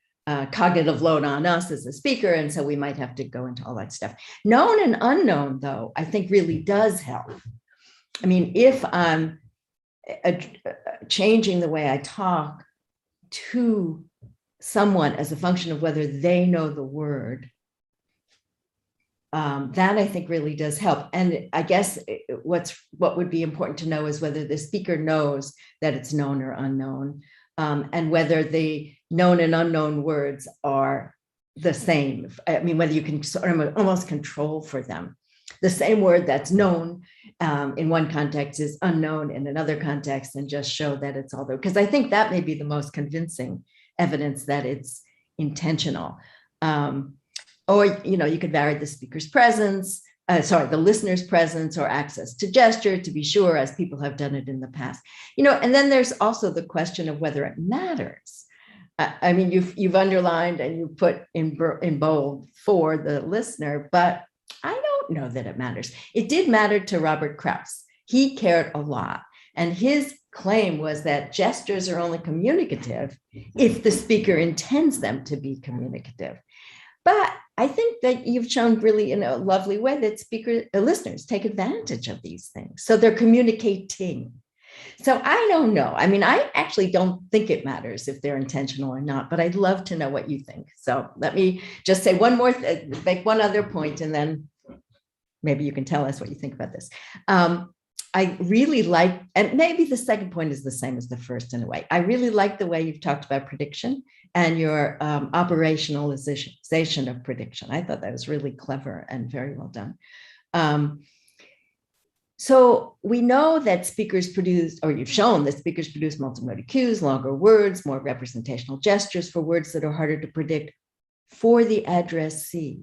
cognitive load on us as a speaker, and so we might have to go into all that stuff. Known and unknown, though, I think really does help. I mean, if I'm changing the way I talk to someone as a function of whether they know the word, that I think really does help. And I guess what would be important to know is whether the speaker knows that it's known or unknown, and whether the known and unknown words are the same. I mean, whether you can sort of almost control for them. The same word that's known in one context is unknown in another context, and just show that it's all there. Because I think that may be the most convincing evidence that it's intentional. Or, you could vary the speaker's presence, the listener's presence or access to gesture, to be sure, as people have done it in the past. And then there's also the question of whether it matters. I mean, you've underlined and you put in bold for the listener, but I don't know that it matters. It did matter to Robert Krauss. He cared a lot. And his claim was that gestures are only communicative if the speaker intends them to be communicative. But I think that you've shown really in a lovely way that listeners take advantage of these things. So they're communicating. So I don't know. I mean, I actually don't think it matters if they're intentional or not, but I'd love to know what you think. So let me just say one more, make one other point, and then maybe you can tell us what you think about this. I really like, and maybe the second point is the same as the first in a way. I really like the way you've talked about prediction and your operationalization of prediction. I thought that was really clever and very well done. So we know that speakers produce, or you've shown that speakers produce multimodal cues, longer words, more representational gestures for words that are harder to predict for the addressee.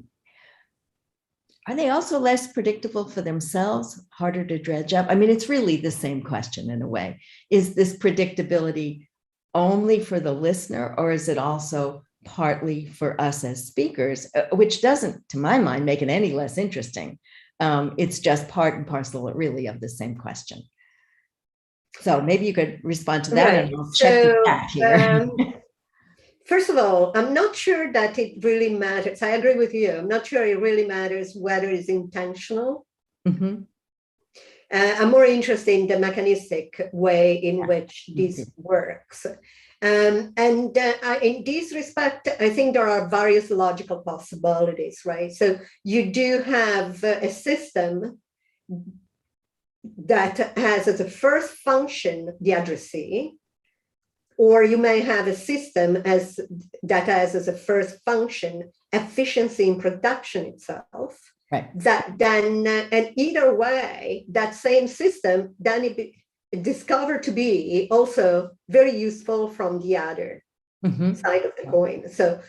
Are they also less predictable for themselves, harder to dredge up? I mean, it's really the same question in a way. Is this predictability only for the listener, or is it also partly for us as speakers, which doesn't, to my mind, make it any less interesting? It's just part and parcel, really, of the same question. So maybe you could respond to that, Right. and I'll check the chat here. First of all, I'm not sure that it really matters. I agree with you. I'm not sure it really matters whether it's intentional. Mm-hmm. I'm more interested in the mechanistic way in which this works. And in this respect, I think there are various logical possibilities, right? So you do have a system that has as a first function the addressee, or you may have a system that has as a first function efficiency in production itself. Right. That then, and either way, that same system then it discovered to be also very useful from the other side of the coin. So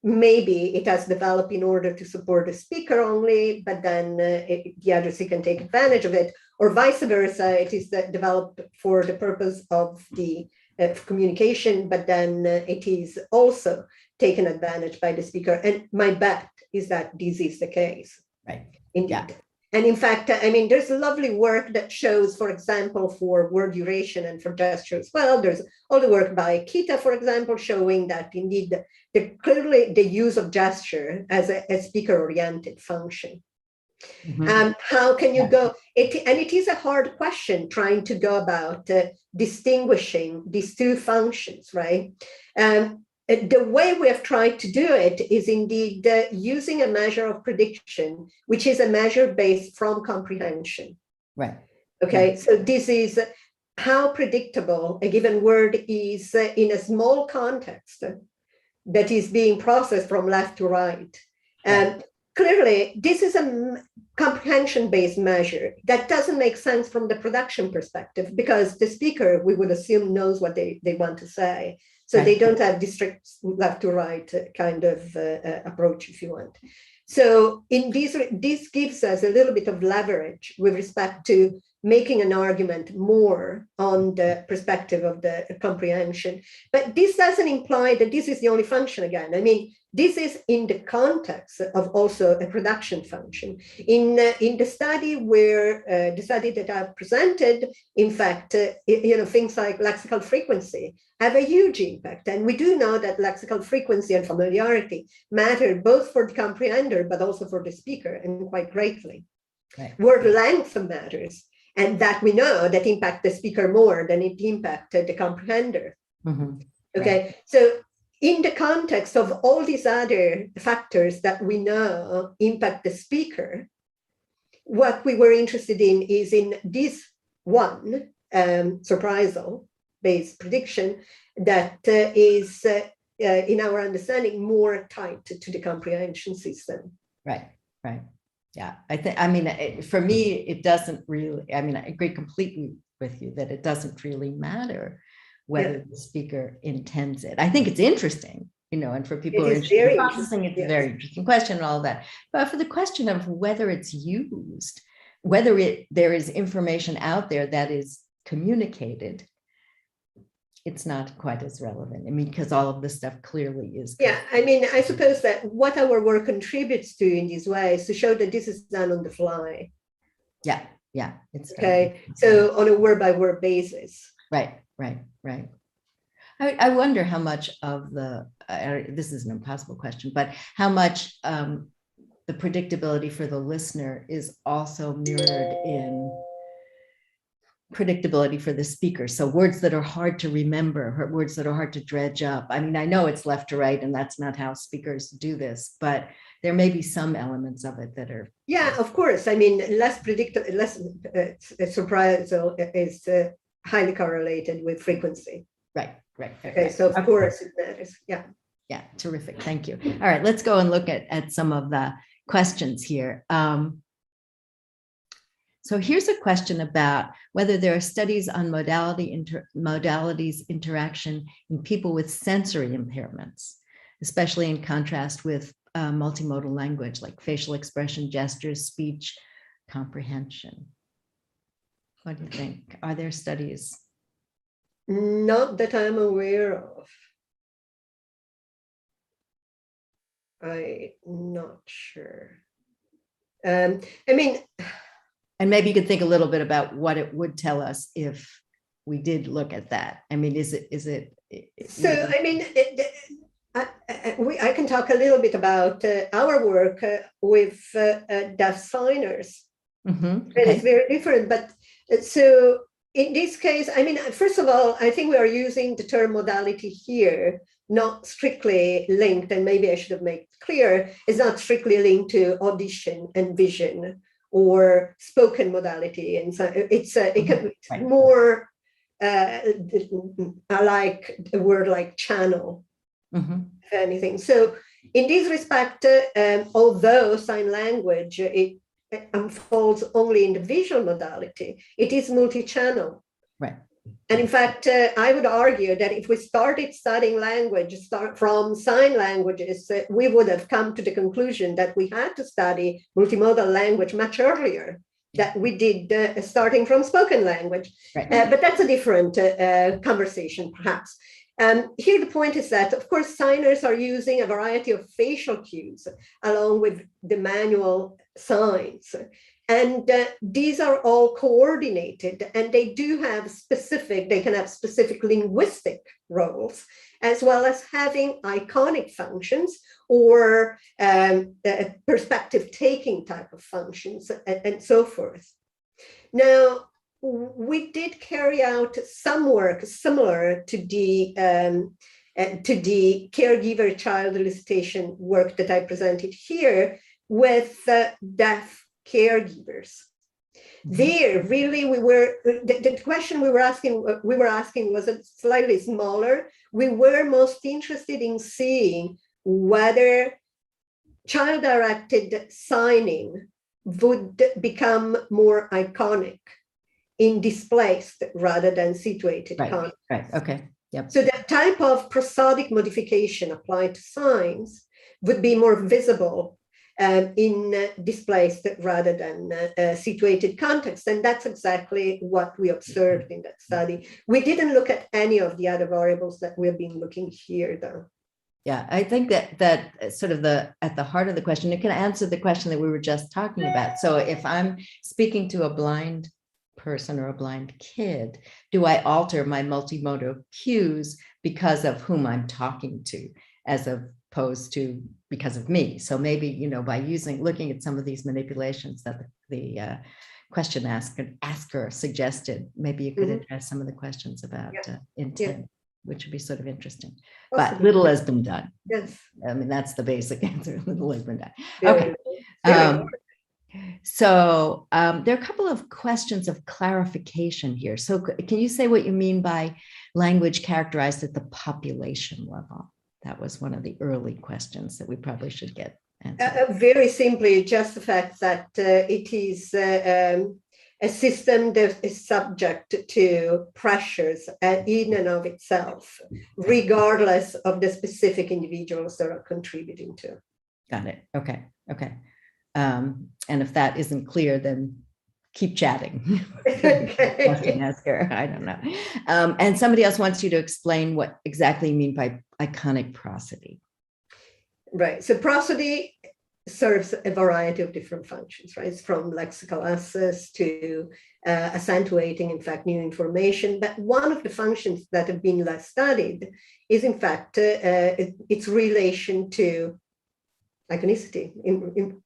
maybe it has developed in order to support the speaker only, but then the addressee can take advantage of it, or vice versa. It is developed for the purpose of the communication, but then it is also taken advantage by the speaker. And my bet is that this is the case. Right. Indeed. Yeah. And in fact, I mean, there's lovely work that shows, for example, for word duration and for gesture as well. There's all the work by Kita, for example, showing that indeed clearly the use of gesture as a speaker-oriented function. How can you go? And it is a hard question trying to go about distinguishing these two functions, right? The way we have tried to do it is indeed using a measure of prediction, which is a measure based from comprehension. Right. Okay, so this is how predictable a given word is in a small context that is being processed from left to right. And clearly, this is a comprehension-based measure that doesn't make sense from the production perspective, because the speaker, we would assume, knows what they want to say. So they don't have this strict left to right kind of approach, if you want. So in this gives us a little bit of leverage with respect to making an argument more on the perspective of the comprehension. But this doesn't imply that this is the only function again. I mean, this is in the context of also a production function. In the study where, the study that I've presented, in fact, things like lexical frequency have a huge impact. And we do know that lexical frequency and familiarity matter both for the comprehender, but also for the speaker, and quite greatly. Right. Word length matters. And that we know that impact the speaker more than it impacted the comprehender. Okay, right. So in the context of all these other factors that we know impact the speaker, what we were interested in is in this one surprisal-based prediction that is, in our understanding, more tied to the comprehension system. Right, right. Yeah, I mean, for me, it doesn't really, I mean, I agree completely with you that it doesn't really matter whether the speaker intends it. I think it's interesting, and for people who are interested in processing, it's a very interesting question and all that. But for the question of whether it's used, whether there is information out there that is communicated, it's not quite as relevant. I mean, because all of this stuff clearly is. Yeah, I mean, I suppose that what our work contributes to in this way is to show that this is done on the fly. Yeah, yeah. It's okay. So on a word by word basis. Right. I wonder how much of this is an impossible question, but how much the predictability for the listener is also mirrored in predictability for the speaker. So words that are hard to remember, words that are hard to dredge up. I mean, I know it's left to right, and that's not how speakers do this, but there may be some elements of it that are. Yeah, of course. I mean, less predictable, less surprisal is highly correlated with frequency. Right. Okay, so of course it matters. Yeah. Yeah, terrific. Thank you. All right, let's go and look at some of the questions here. So here's a question about whether there are studies on modalities interaction in people with sensory impairments, especially in contrast with multimodal language like facial expression, gestures, speech, comprehension. What do you think? Are there studies? Not that I'm aware of. I'm not sure. I mean, and maybe you could think a little bit about what it would tell us if we did look at that. I mean, is it? So, I mean, I can talk a little bit about our work with deaf signers. Mm-hmm. And it's very different. But so in this case, I mean, first of all, I think we are using the term modality here, not strictly linked, and maybe I should have made it clear, it's not strictly linked to audition and vision or spoken modality. And so it's more like a word like channel, if anything. So in this respect, although sign language, it unfolds only in the visual modality, it is multi-channel. Right. And in fact, I would argue that if we started studying language, start from sign languages, we would have come to the conclusion that we had to study multimodal language much earlier that we did starting from spoken language. Right. But that's a different conversation, perhaps. Here, the point is that, of course, signers are using a variety of facial cues along with the manual signs. And these are all coordinated, and they do have they can have specific linguistic roles, as well as having iconic functions or perspective taking type of functions and so forth. Now, we did carry out some work similar to the caregiver child elicitation work that I presented here with deaf caregivers. There, really, we were the question we were asking was slightly smaller. We were most interested in seeing whether child-directed signing would become more iconic in displaced rather than situated context. Right. Okay. Yep. So the type of prosodic modification applied to signs would be more visible in displaced rather than situated context. And that's exactly what we observed in that study. We didn't look at any of the other variables that we've been looking here, though. Yeah, I think that sort of at the heart of the question, it can answer the question that we were just talking about. So if I'm speaking to a blind person or a blind kid, do I alter my multimodal cues because of whom I'm talking to, as opposed to because of me? So maybe, by looking at some of these manipulations that the question asker suggested, maybe you could address some of the questions about intent, which would be sort of interesting. Possibly. But little has been done. Yes. I mean, that's the basic answer. Little has been done. Very Okay. So there are a couple of questions of clarification here. So can you say what you mean by language characterized at the population level? That was one of the early questions that we probably should get answered. Very simply, just the fact that it is a system that is subject to pressures in and of itself, regardless of the specific individuals that are contributing to. Got it. Okay. And if that isn't clear, then keep chatting. Okay. Asker, I don't know. And somebody else wants you to explain what exactly you mean by iconic prosody. Right. So prosody serves a variety of different functions, right? It's from lexical access to accentuating, in fact, new information. But one of the functions that have been less studied is, in fact, its relation to iconicity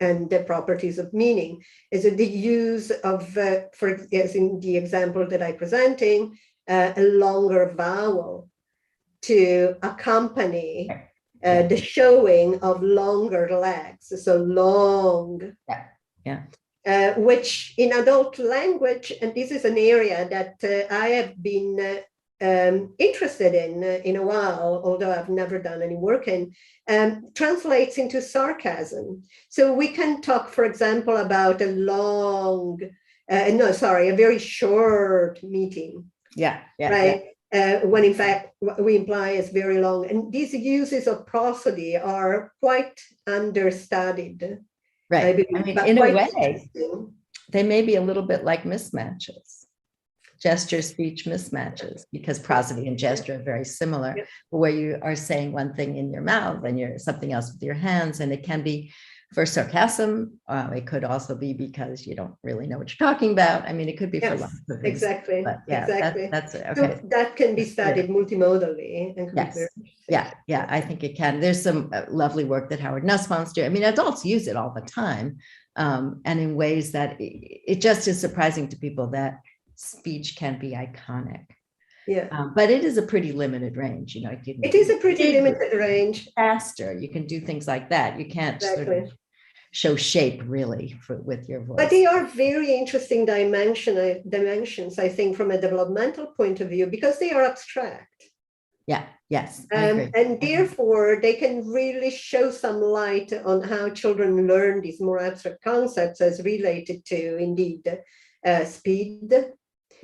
and the properties of meaning is the use of, as in the example that I'm presenting, a longer vowel to accompany the showing of longer legs, so long. Which in adult language, and this is an area that I have been interested in a while, although I've never done any work in, translates into sarcasm. So we can talk, for example, about a very short meeting. Right. When in fact what we imply is very long. And these uses of prosody are quite understudied. Right. I mean, in a way, they may be a little bit like mismatches, gesture speech mismatches, because prosody and gesture are very similar, where you are saying one thing in your mouth and you're something else with your hands. And it can be for sarcasm. It could also be because you don't really know what you're talking about. I mean, it could be for lots of things. Exactly. But yeah, exactly. That's okay. So that can be studied multimodally. And Yeah, I think it can. There's some lovely work that Howard Nussbaum's doing. I mean, adults use it all the time, and in ways that it just is surprising to people that speech can be iconic. But it is a pretty limited range. It is a pretty limited range. Faster, you can do things like that. You can't sort of show shape really with your voice. But they are very interesting dimensions, I think, from a developmental point of view, because they are abstract. Yes. And therefore, they can really show some light on how children learn these more abstract concepts as related to, indeed, speed,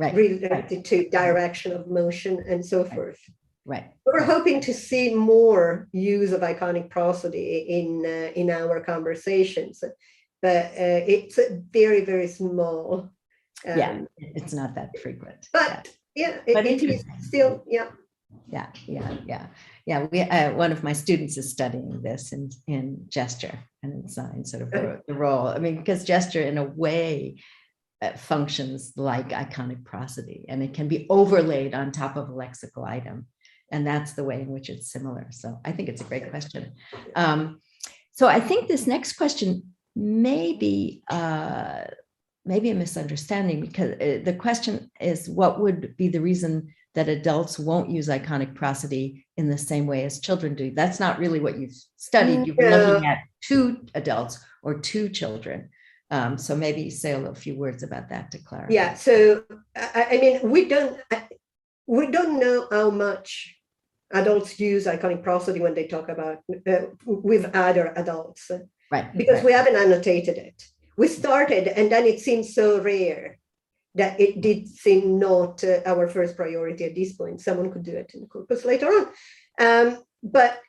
related to direction of motion, and so forth. We're hoping to see more use of iconic prosody in our conversations, but it's very, very small. It's not that frequent. But it is still, one of my students is studying this in gesture and in sign, sort of the role. I mean, because gesture in a way functions like iconic prosody, and it can be overlaid on top of a lexical item. And that's the way in which it's similar. So I think it's a great question. So I think this next question may be a misunderstanding, because the question is, what would be the reason that adults won't use iconic prosody in the same way as children do? That's not really what you've studied. You've been looking at 2 adults or 2 children. So maybe say a few words about that to clarify. Yeah, so I mean, we don't know how much adults use iconic prosody when they talk about with other adults. Because we haven't annotated it. We started, and then it seems so rare that it did seem not our first priority at this point. Someone could do it in the corpus later on. But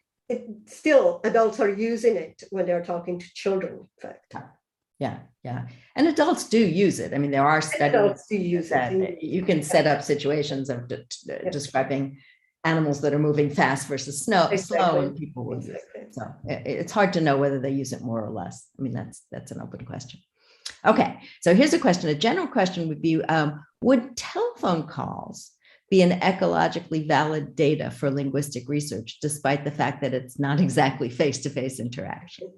still, adults are using it when they're talking to children, in fact. And adults do use it. I mean, there are studies adults do use that you can set up situations of describing animals that are moving fast versus slow, and people will use it. So it's hard to know whether they use it more or less. I mean, that's an open question. Okay, so here's a question. A general question would be, would telephone calls be an ecologically valid data for linguistic research, despite the fact that it's not exactly face-to-face interaction?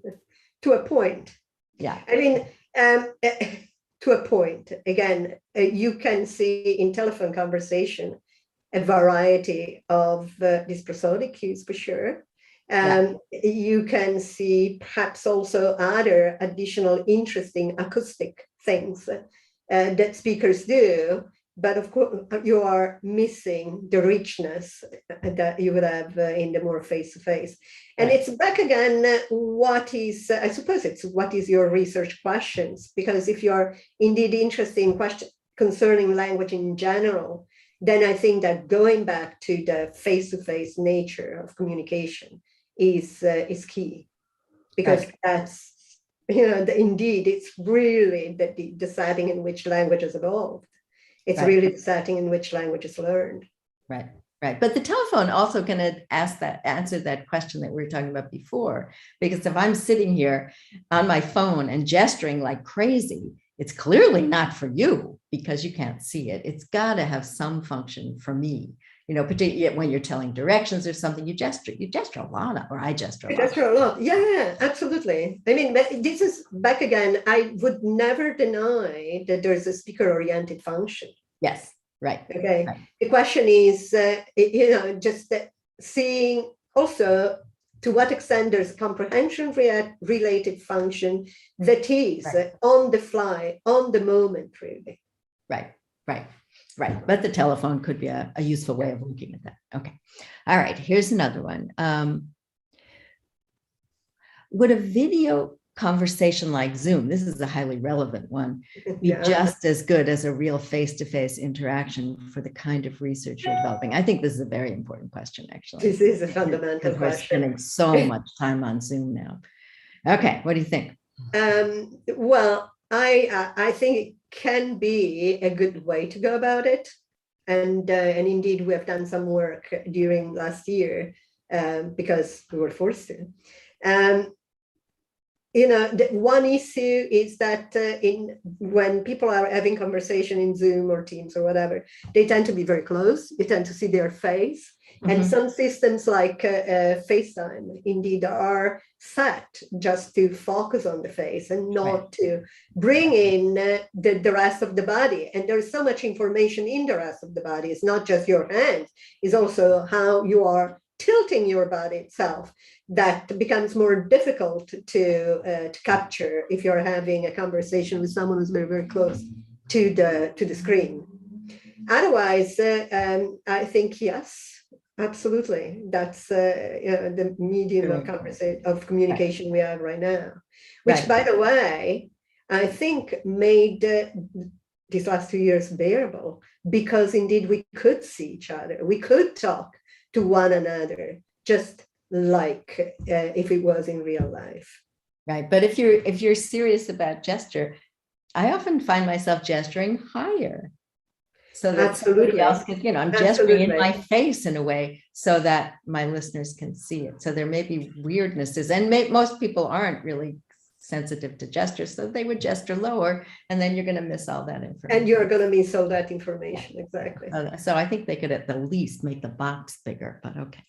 To a point. I mean, to a point. Again, you can see in telephone conversation a variety of these prosodic cues, for sure. You can see perhaps also other additional interesting acoustic things that speakers do, but of course you are missing the richness that you would have in the more face-to-face. And it's back again, I suppose it's what is your research questions? Because if you're indeed interested in questions concerning language in general, then I think that going back to the face-to-face nature of communication is key, because that's, indeed, it's really the setting in which language has evolved. It's really the setting in which language is learned. Right. But the telephone also can answer that question that we were talking about before, because if I'm sitting here on my phone and gesturing like crazy, it's clearly not for you because you can't see it. It's got to have some function for me. You know, particularly when you're telling directions or something, you gesture a lot, or I gesture a lot. Gesture a lot. Yeah, absolutely. I mean, this is back again. I would never deny that there's a speaker-oriented function. Yes, right. Okay. Right. The question is, just seeing also to what extent there's comprehension-related function that is on the fly, on the moment, really. Right. But the telephone could be a useful way of looking at that. Okay. All right. Here's another one. Would a video conversation like Zoom, this is a highly relevant one, be just as good as a real face-to-face interaction for the kind of research you're developing? I think this is a very important question, actually. This is a fundamental We're question. spending so much time on Zoom now. Okay. What do you think? Well, I think it can be a good way to go about it. And indeed, we have done some work during last year because we were forced to. The one issue is that when people are having conversation in Zoom or Teams or whatever, they tend to be very close. You tend to see their face. And some systems like FaceTime indeed are set just to focus on the face and not to bring in the rest of the body. And there's so much information in the rest of the body. It's not just your hands, it's also how you are tilting your body itself that becomes more difficult to capture if you're having a conversation with someone who's very, very close to the screen. Otherwise, I think yes. Absolutely. That's the medium of communication we have right now, which, by the way, I think made these last 2 years bearable because indeed we could see each other. We could talk to one another, just like if it was in real life. Right. But if you're serious about gesture, I often find myself gesturing higher. So that somebody else can, I'm gesturing in my face in a way so that my listeners can see it. So there may be weirdnesses, and most people aren't really sensitive to gestures, so they would gesture lower, and then you're going to miss all that information. And you're going to miss all that information, exactly. So I think they could at the least make the box bigger, but okay.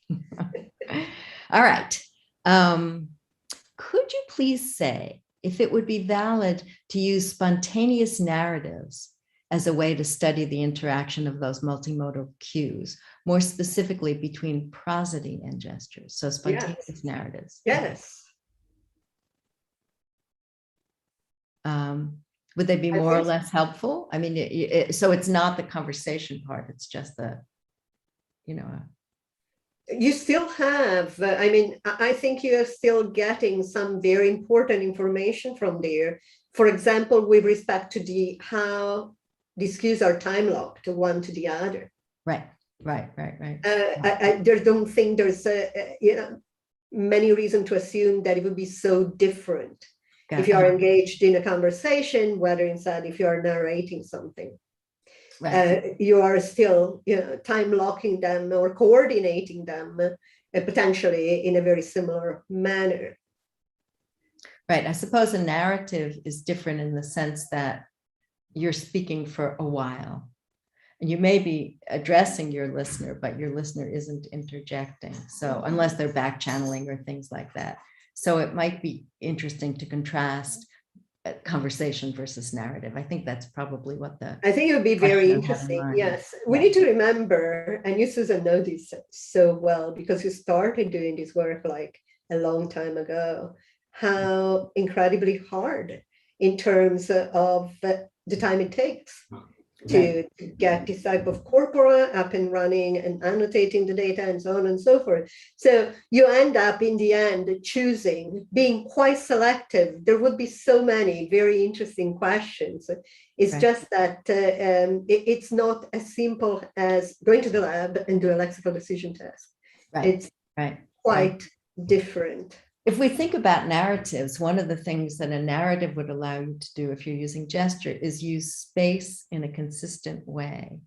All right. Could you please say if it would be valid to use spontaneous narratives as a way to study the interaction of those multimodal cues, more specifically between prosody and gestures? So spontaneous narratives. Yes. Would they be more or less helpful? I mean, so it's not the conversation part, it's just the, You still have, I think you are still getting some very important information from there. For example, with respect to how these cues are time locked one to the other. Right. I don't think there's many reasons to assume that it would be so different if you are engaged in a conversation, whether inside if you are narrating something. Right. You are still time locking them or coordinating them potentially in a very similar manner. Right. I suppose a narrative is different in the sense that you're speaking for a while and you may be addressing your listener, but your listener isn't interjecting. So unless they're back channeling or things like that. So it might be interesting to contrast conversation versus narrative. I think that's probably what I think it would be very interesting. Yes. We need to remember, and you, Susan, know this so well because you started doing this work like a long time ago, how incredibly hard in terms of the time it takes to get this type of corpora up and running and annotating the data and so on and so forth. So you end up in the end choosing, being quite selective. There would be so many very interesting questions. It's just that it's not as simple as going to the lab and do a lexical decision test. It's quite different. If we think about narratives, one of the things that a narrative would allow you to do if you're using gesture is use space in a consistent way,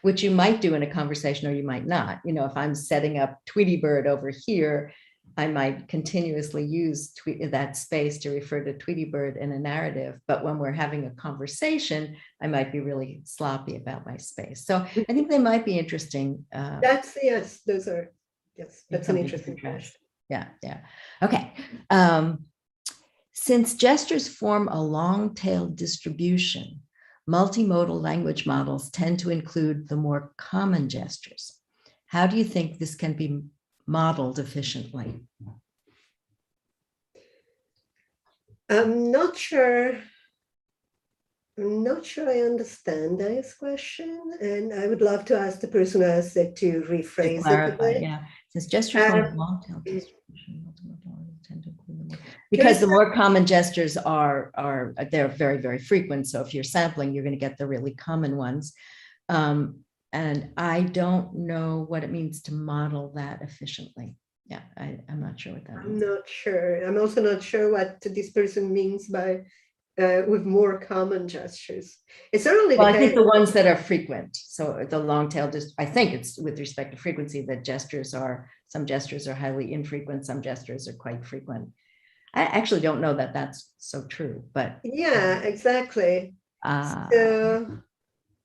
which you might do in a conversation or you might not. If I'm setting up Tweety Bird over here, I might continuously use that space to refer to Tweety Bird in a narrative, but when we're having a conversation, I might be really sloppy about my space. So I think they might be interesting. That's, yes, those are, yes, that's an something to interesting contrast. question. Yeah. Okay. Since gestures form a long-tailed distribution, multimodal language models tend to include the more common gestures. How do you think this can be modeled efficiently? I'm not sure I understand this question, and I would love to ask the person who asked it to rephrase it a bit. Yeah, since gestures form a long-tailed distribution, tend to include the more, because There's the more common gestures are they're very, very frequent. So if you're sampling, you're going to get the really common ones. And I don't know what it means to model that efficiently. Yeah, I'm not sure what that I'm means. not sure. I'm also not sure what this person means by with more common gestures. It certainly Well, I think depends. the ones that are frequent. So the long tail, just I think it's with respect to frequency that some gestures are highly infrequent, some gestures are quite frequent. I actually don't know that that's so true, but Yeah, exactly. So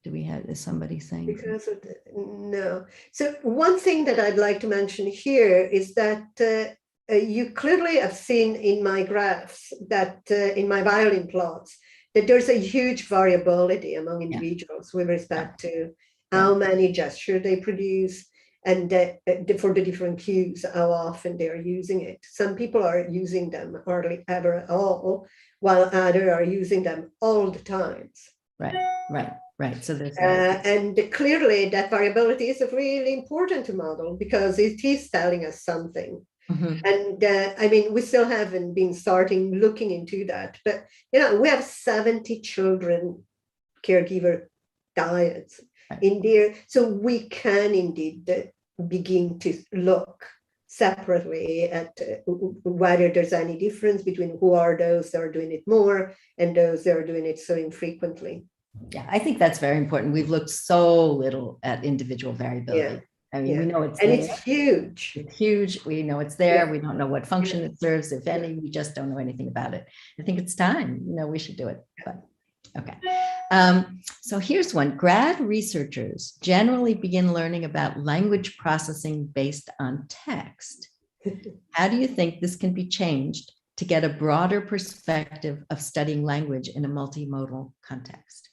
do we have, is somebody saying? because of no. So one thing that I'd like to mention here is that you clearly have seen in my graphs that in my violin plots that there's a huge variability among individuals with respect to how many gestures they produce and for the different cues, how often they're using it. Some people are using them hardly ever at all, while others are using them all the times. Right. So there's and clearly that variability is really important to model because it is telling us something. And I mean, we still haven't been starting looking into that, but we have 70 children caregiver diets in there, so we can indeed begin to look separately at whether there's any difference between who are those that are doing it more and those that are doing it so infrequently. Yeah, I think that's very important. We've looked so little at individual variability. I mean, we know it's and there. it's huge. It's huge. We know it's there. We don't know what function it serves, if any. We just don't know anything about it. I think it's time. We should do it. But okay. So here's one. Grad researchers generally begin learning about language processing based on text. How do you think this can be changed to get a broader perspective of studying language in a multimodal context?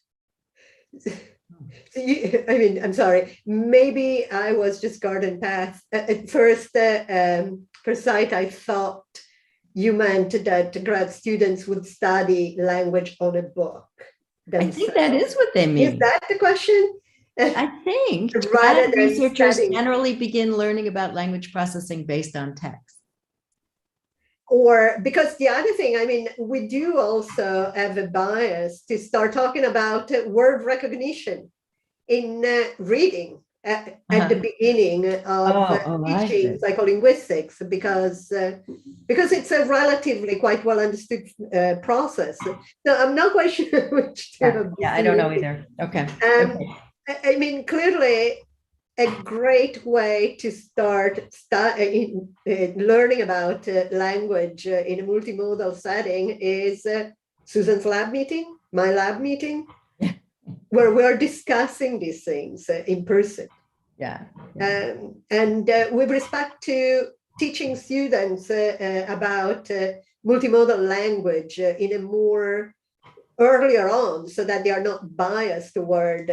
I mean, I'm sorry, maybe I was just garden path. At first, per sight, I thought you meant that grad students would study language on a book themselves. I think that is what they mean. Is that the question? I think rather grad than researchers studying. generally begin learning about language processing based on text. Or because the other thing, I mean, we do also have a bias to start talking about word recognition in reading at the beginning of teaching psycholinguistics, because it's a relatively quite well understood process. So I'm not quite sure which. I don't know either. Okay. I mean, clearly, a great way to start learning about language in a multimodal setting is Susan's lab meeting, my lab meeting, where we're discussing these things in person. And with respect to teaching students about multimodal language in a more earlier on, so that they are not biased toward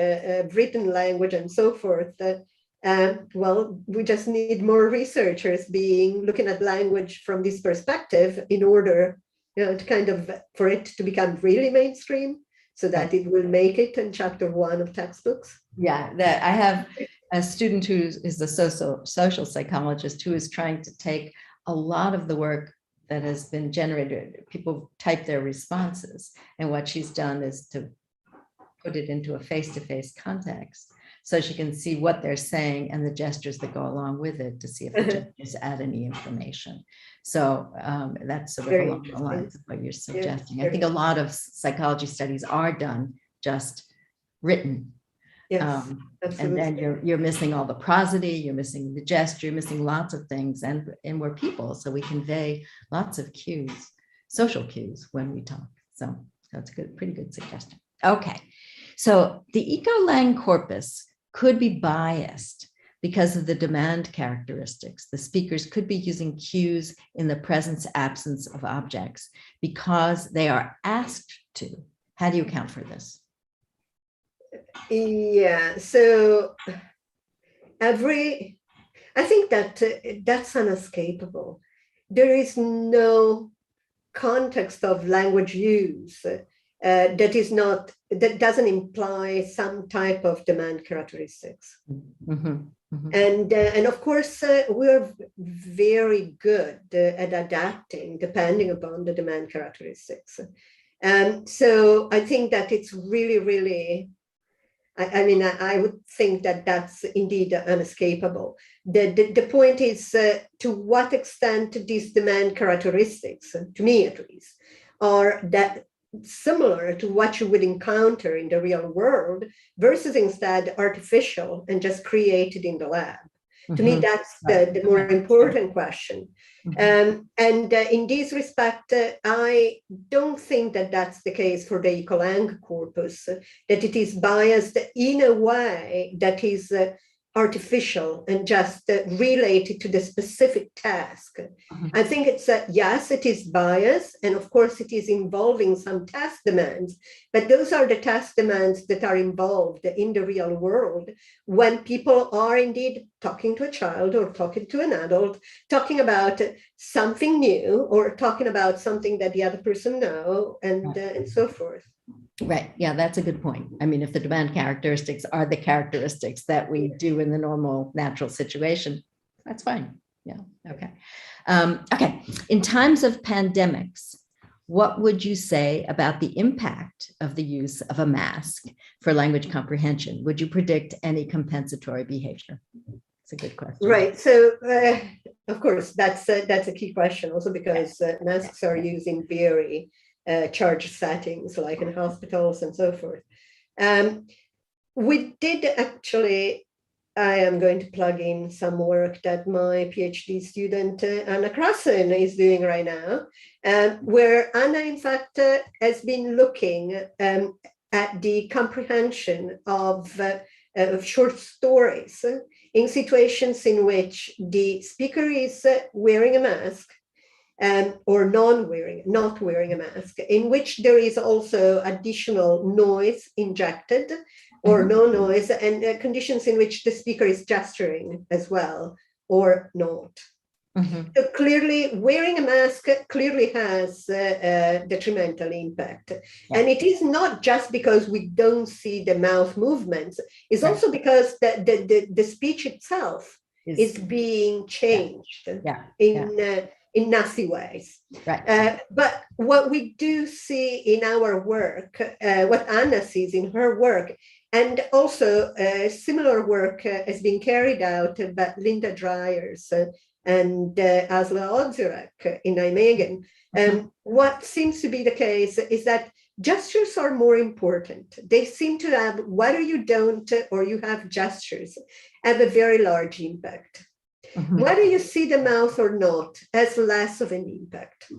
written language and so forth. Well, we just need more researchers looking at language from this perspective in order, to kind of, for it to become really mainstream, so that it will make it in chapter 1 of textbooks. Yeah, that I have a student who is a social psychologist who is trying to take a lot of the work that has been generated. People type their responses, and what she's done is to put it into a face-to-face context so she can see what they're saying and the gestures that go along with it to see if the gestures add any information. So that's sort of along the lines of what you're suggesting. I think a lot of psychology studies are done just written, Yes, And absolutely. then you're missing all the prosody, you're missing the gesture, you're missing lots of things. And we're people, so we convey lots of cues, social cues when we talk. So that's a pretty good suggestion. Okay, so the eco-lang corpus could be biased because of the demand characteristics. The speakers could be using cues in the presence absence of objects because they are asked to. How do you account for this? Yeah, so I think that that's unescapable. There is no context of language use that doesn't imply some type of demand characteristics. And of course, we're very good at adapting depending upon the demand characteristics. So I think that it's really, really, I would think that that's indeed unescapable. The point is to what extent these demand characteristics, to me at least, are that similar to what you would encounter in the real world versus instead artificial and just created in the lab. To me, that's the more important question. And in this respect, I don't think that that's the case for the Ecolang corpus, that it is biased in a way that is artificial and just related to the specific task. I think it's yes, it is biased, and of course it is involving some task demands, but those are the task demands that are involved in the real world when people are indeed talking to a child or talking to an adult, talking about something new or talking about something that the other person knows, and so forth. Right. Yeah, that's a good point. I mean, if the demand characteristics are the characteristics that we do in the normal natural situation, that's fine. Yeah. Okay. Okay. In times of pandemics, what would you say about the impact of the use of a mask for language comprehension? Would you predict any compensatory behavior? It's a good question. Right. So, of course, that's a key question also because masks are used in very charged settings like in hospitals and so forth. We did actually, I am going to plug in some work that my PhD student Anna Krasen is doing right now, where Anna in fact has been looking at the comprehension of short stories in situations in which the speaker is wearing a mask or not wearing a mask, in which there is also additional noise injected or no noise, and conditions in which the speaker is gesturing as well or not. So clearly, wearing a mask clearly has a detrimental impact. And it is not just because we don't see the mouth movements, it's also because the speech itself is being changed in nasty ways. Right. But what we do see in our work, what Anna sees in her work, and also similar work has been carried out by Linda Dryers and Asla Odzirek in Nijmegen. What seems to be the case is that gestures are more important. They seem to have, whether you don't or you have gestures, have a very large impact. Whether you see the mouth or not has less of an impact.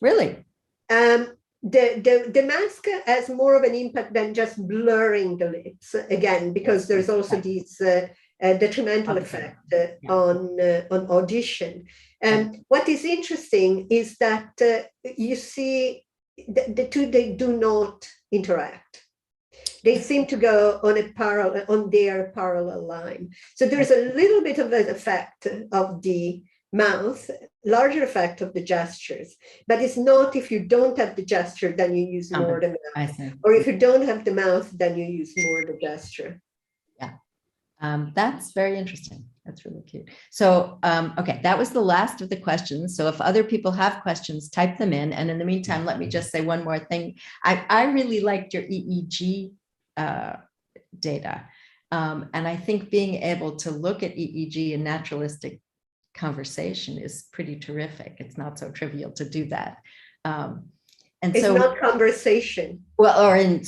Really? The mask has more of an impact than just blurring the lips, again, because there's also this detrimental effect on audition. And what is interesting is that you see the two, they do not interact. They seem to go on their parallel line. So there's a little bit of an effect of the mouth, larger effect of the gestures, but it's not if you don't have the gesture, then you use more the mouth. Or if you don't have the mouth, then you use more the gesture. Yeah, that's very interesting. That's really cute. So, okay, that was the last of the questions. So if other people have questions, type them in. And in the meantime, let me just say one more thing. I really liked your EEG data. And I think being able to look at EEG in naturalistic conversation is pretty terrific. It's not so trivial to do that. And It's so, not conversation. well, or in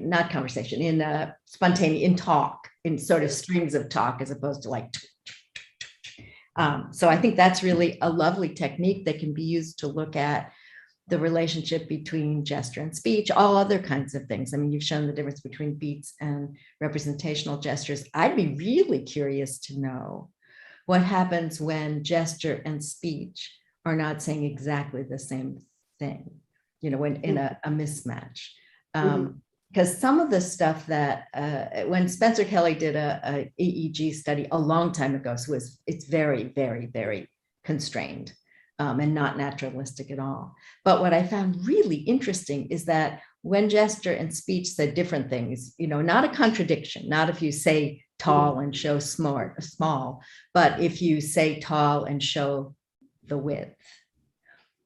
not conversation, in spontaneous, in talk, in sort of strings of talk, as opposed to like. So I think that's really a lovely technique that can be used to look at the relationship between gesture and speech, all other kinds of things. I mean, you've shown the difference between beats and representational gestures. I'd be really curious to know what happens when gesture and speech are not saying exactly the same thing, you know, when in a mismatch. Because some of the stuff that when Spencer Kelly did a EEG study a long time ago, so it's very, very, very constrained and not naturalistic at all. But what I found really interesting is that when gesture and speech said different things, you know, not a contradiction, not if you say tall and show small, but if you say tall and show the width,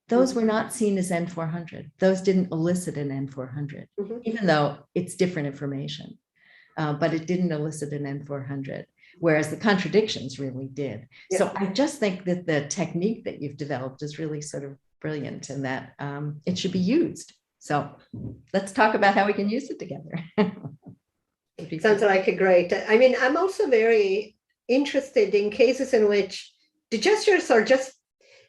those were not seen as N400. Those didn't elicit an N400, even though it's different information, but it didn't elicit an N400, whereas the contradictions really did. Yeah. So I just think that the technique that you've developed is really sort of brilliant and that it should be used. So let's talk about how we can use it together. Sounds like a great. I mean, I'm also very interested in cases in which the gestures are just,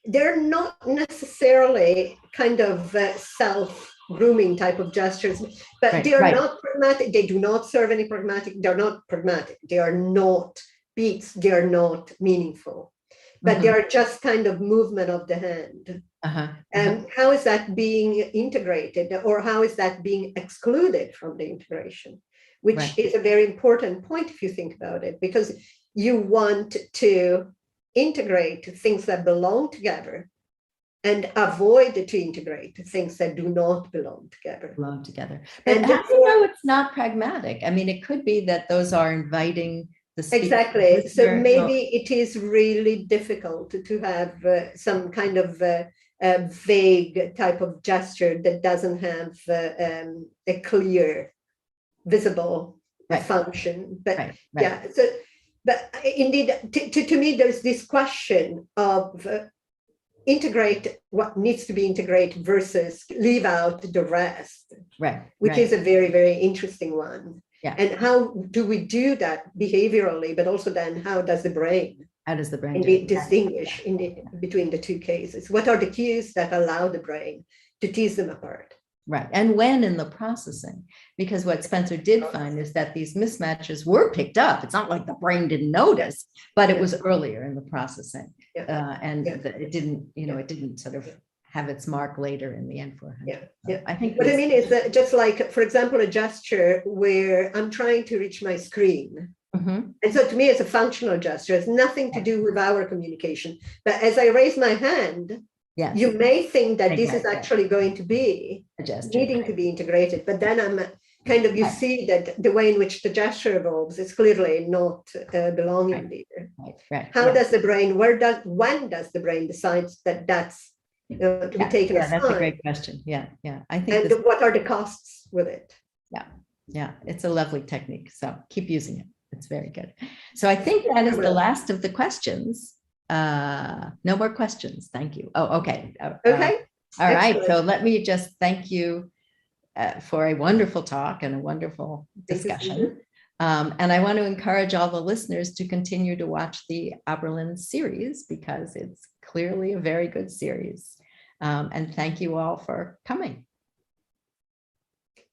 they're not necessarily kind of self-grooming type of gestures, but they are not pragmatic. They do not serve any pragmatic. They're not pragmatic. They are not beats. They are not meaningful, but they are just kind of movement of the hand. And how is that being integrated, or how is that being excluded from the integration? Which is a very important point if you think about it, because you want to integrate things that belong together and avoid to integrate things that do not belong together. But how do you know it's not pragmatic? I mean, it could be that those are inviting the speaker. Exactly. So maybe it is really difficult to have some kind of vague type of gesture that doesn't have a clear, visible function. But yeah, so but indeed, to me, there's this question of integrate what needs to be integrated versus leave out the rest, which is a very, very interesting one. Yeah. And how do we do that behaviorally, but also then how does the brain distinguish between the two cases? What are the cues that allow the brain to tease them apart? Right. And when in the processing, because what Spencer did find is that these mismatches were picked up. It's not like the brain didn't notice, but it was earlier in the processing. It didn't, you know, it didn't sort of have its mark later in the N400. I think what I mean is that just like, for example, a gesture where I'm trying to reach my screen. And so to me, it's a functional gesture. It's nothing to do with our communication. But as I raise my hand, you may think that this is actually going to be needing to be integrated, but then I'm kind of, you see that the way in which the gesture evolves is clearly not belonging there. How does the brain, when does the brain decide that that's to be taken aside? That's a great question. I think. And what are the costs with it? Yeah, it's a lovely technique. So keep using it. It's very good. So I think that is the last of the questions. No more questions. Thank you. Oh, okay. Okay. All right. So let me just thank you for a wonderful talk and a wonderful discussion. And I want to encourage all the listeners to continue to watch the Oberlin series because it's clearly a very good series. And thank you all for coming.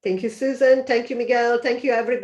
Thank you, Susan. Thank you, Miguel. Thank you, everybody.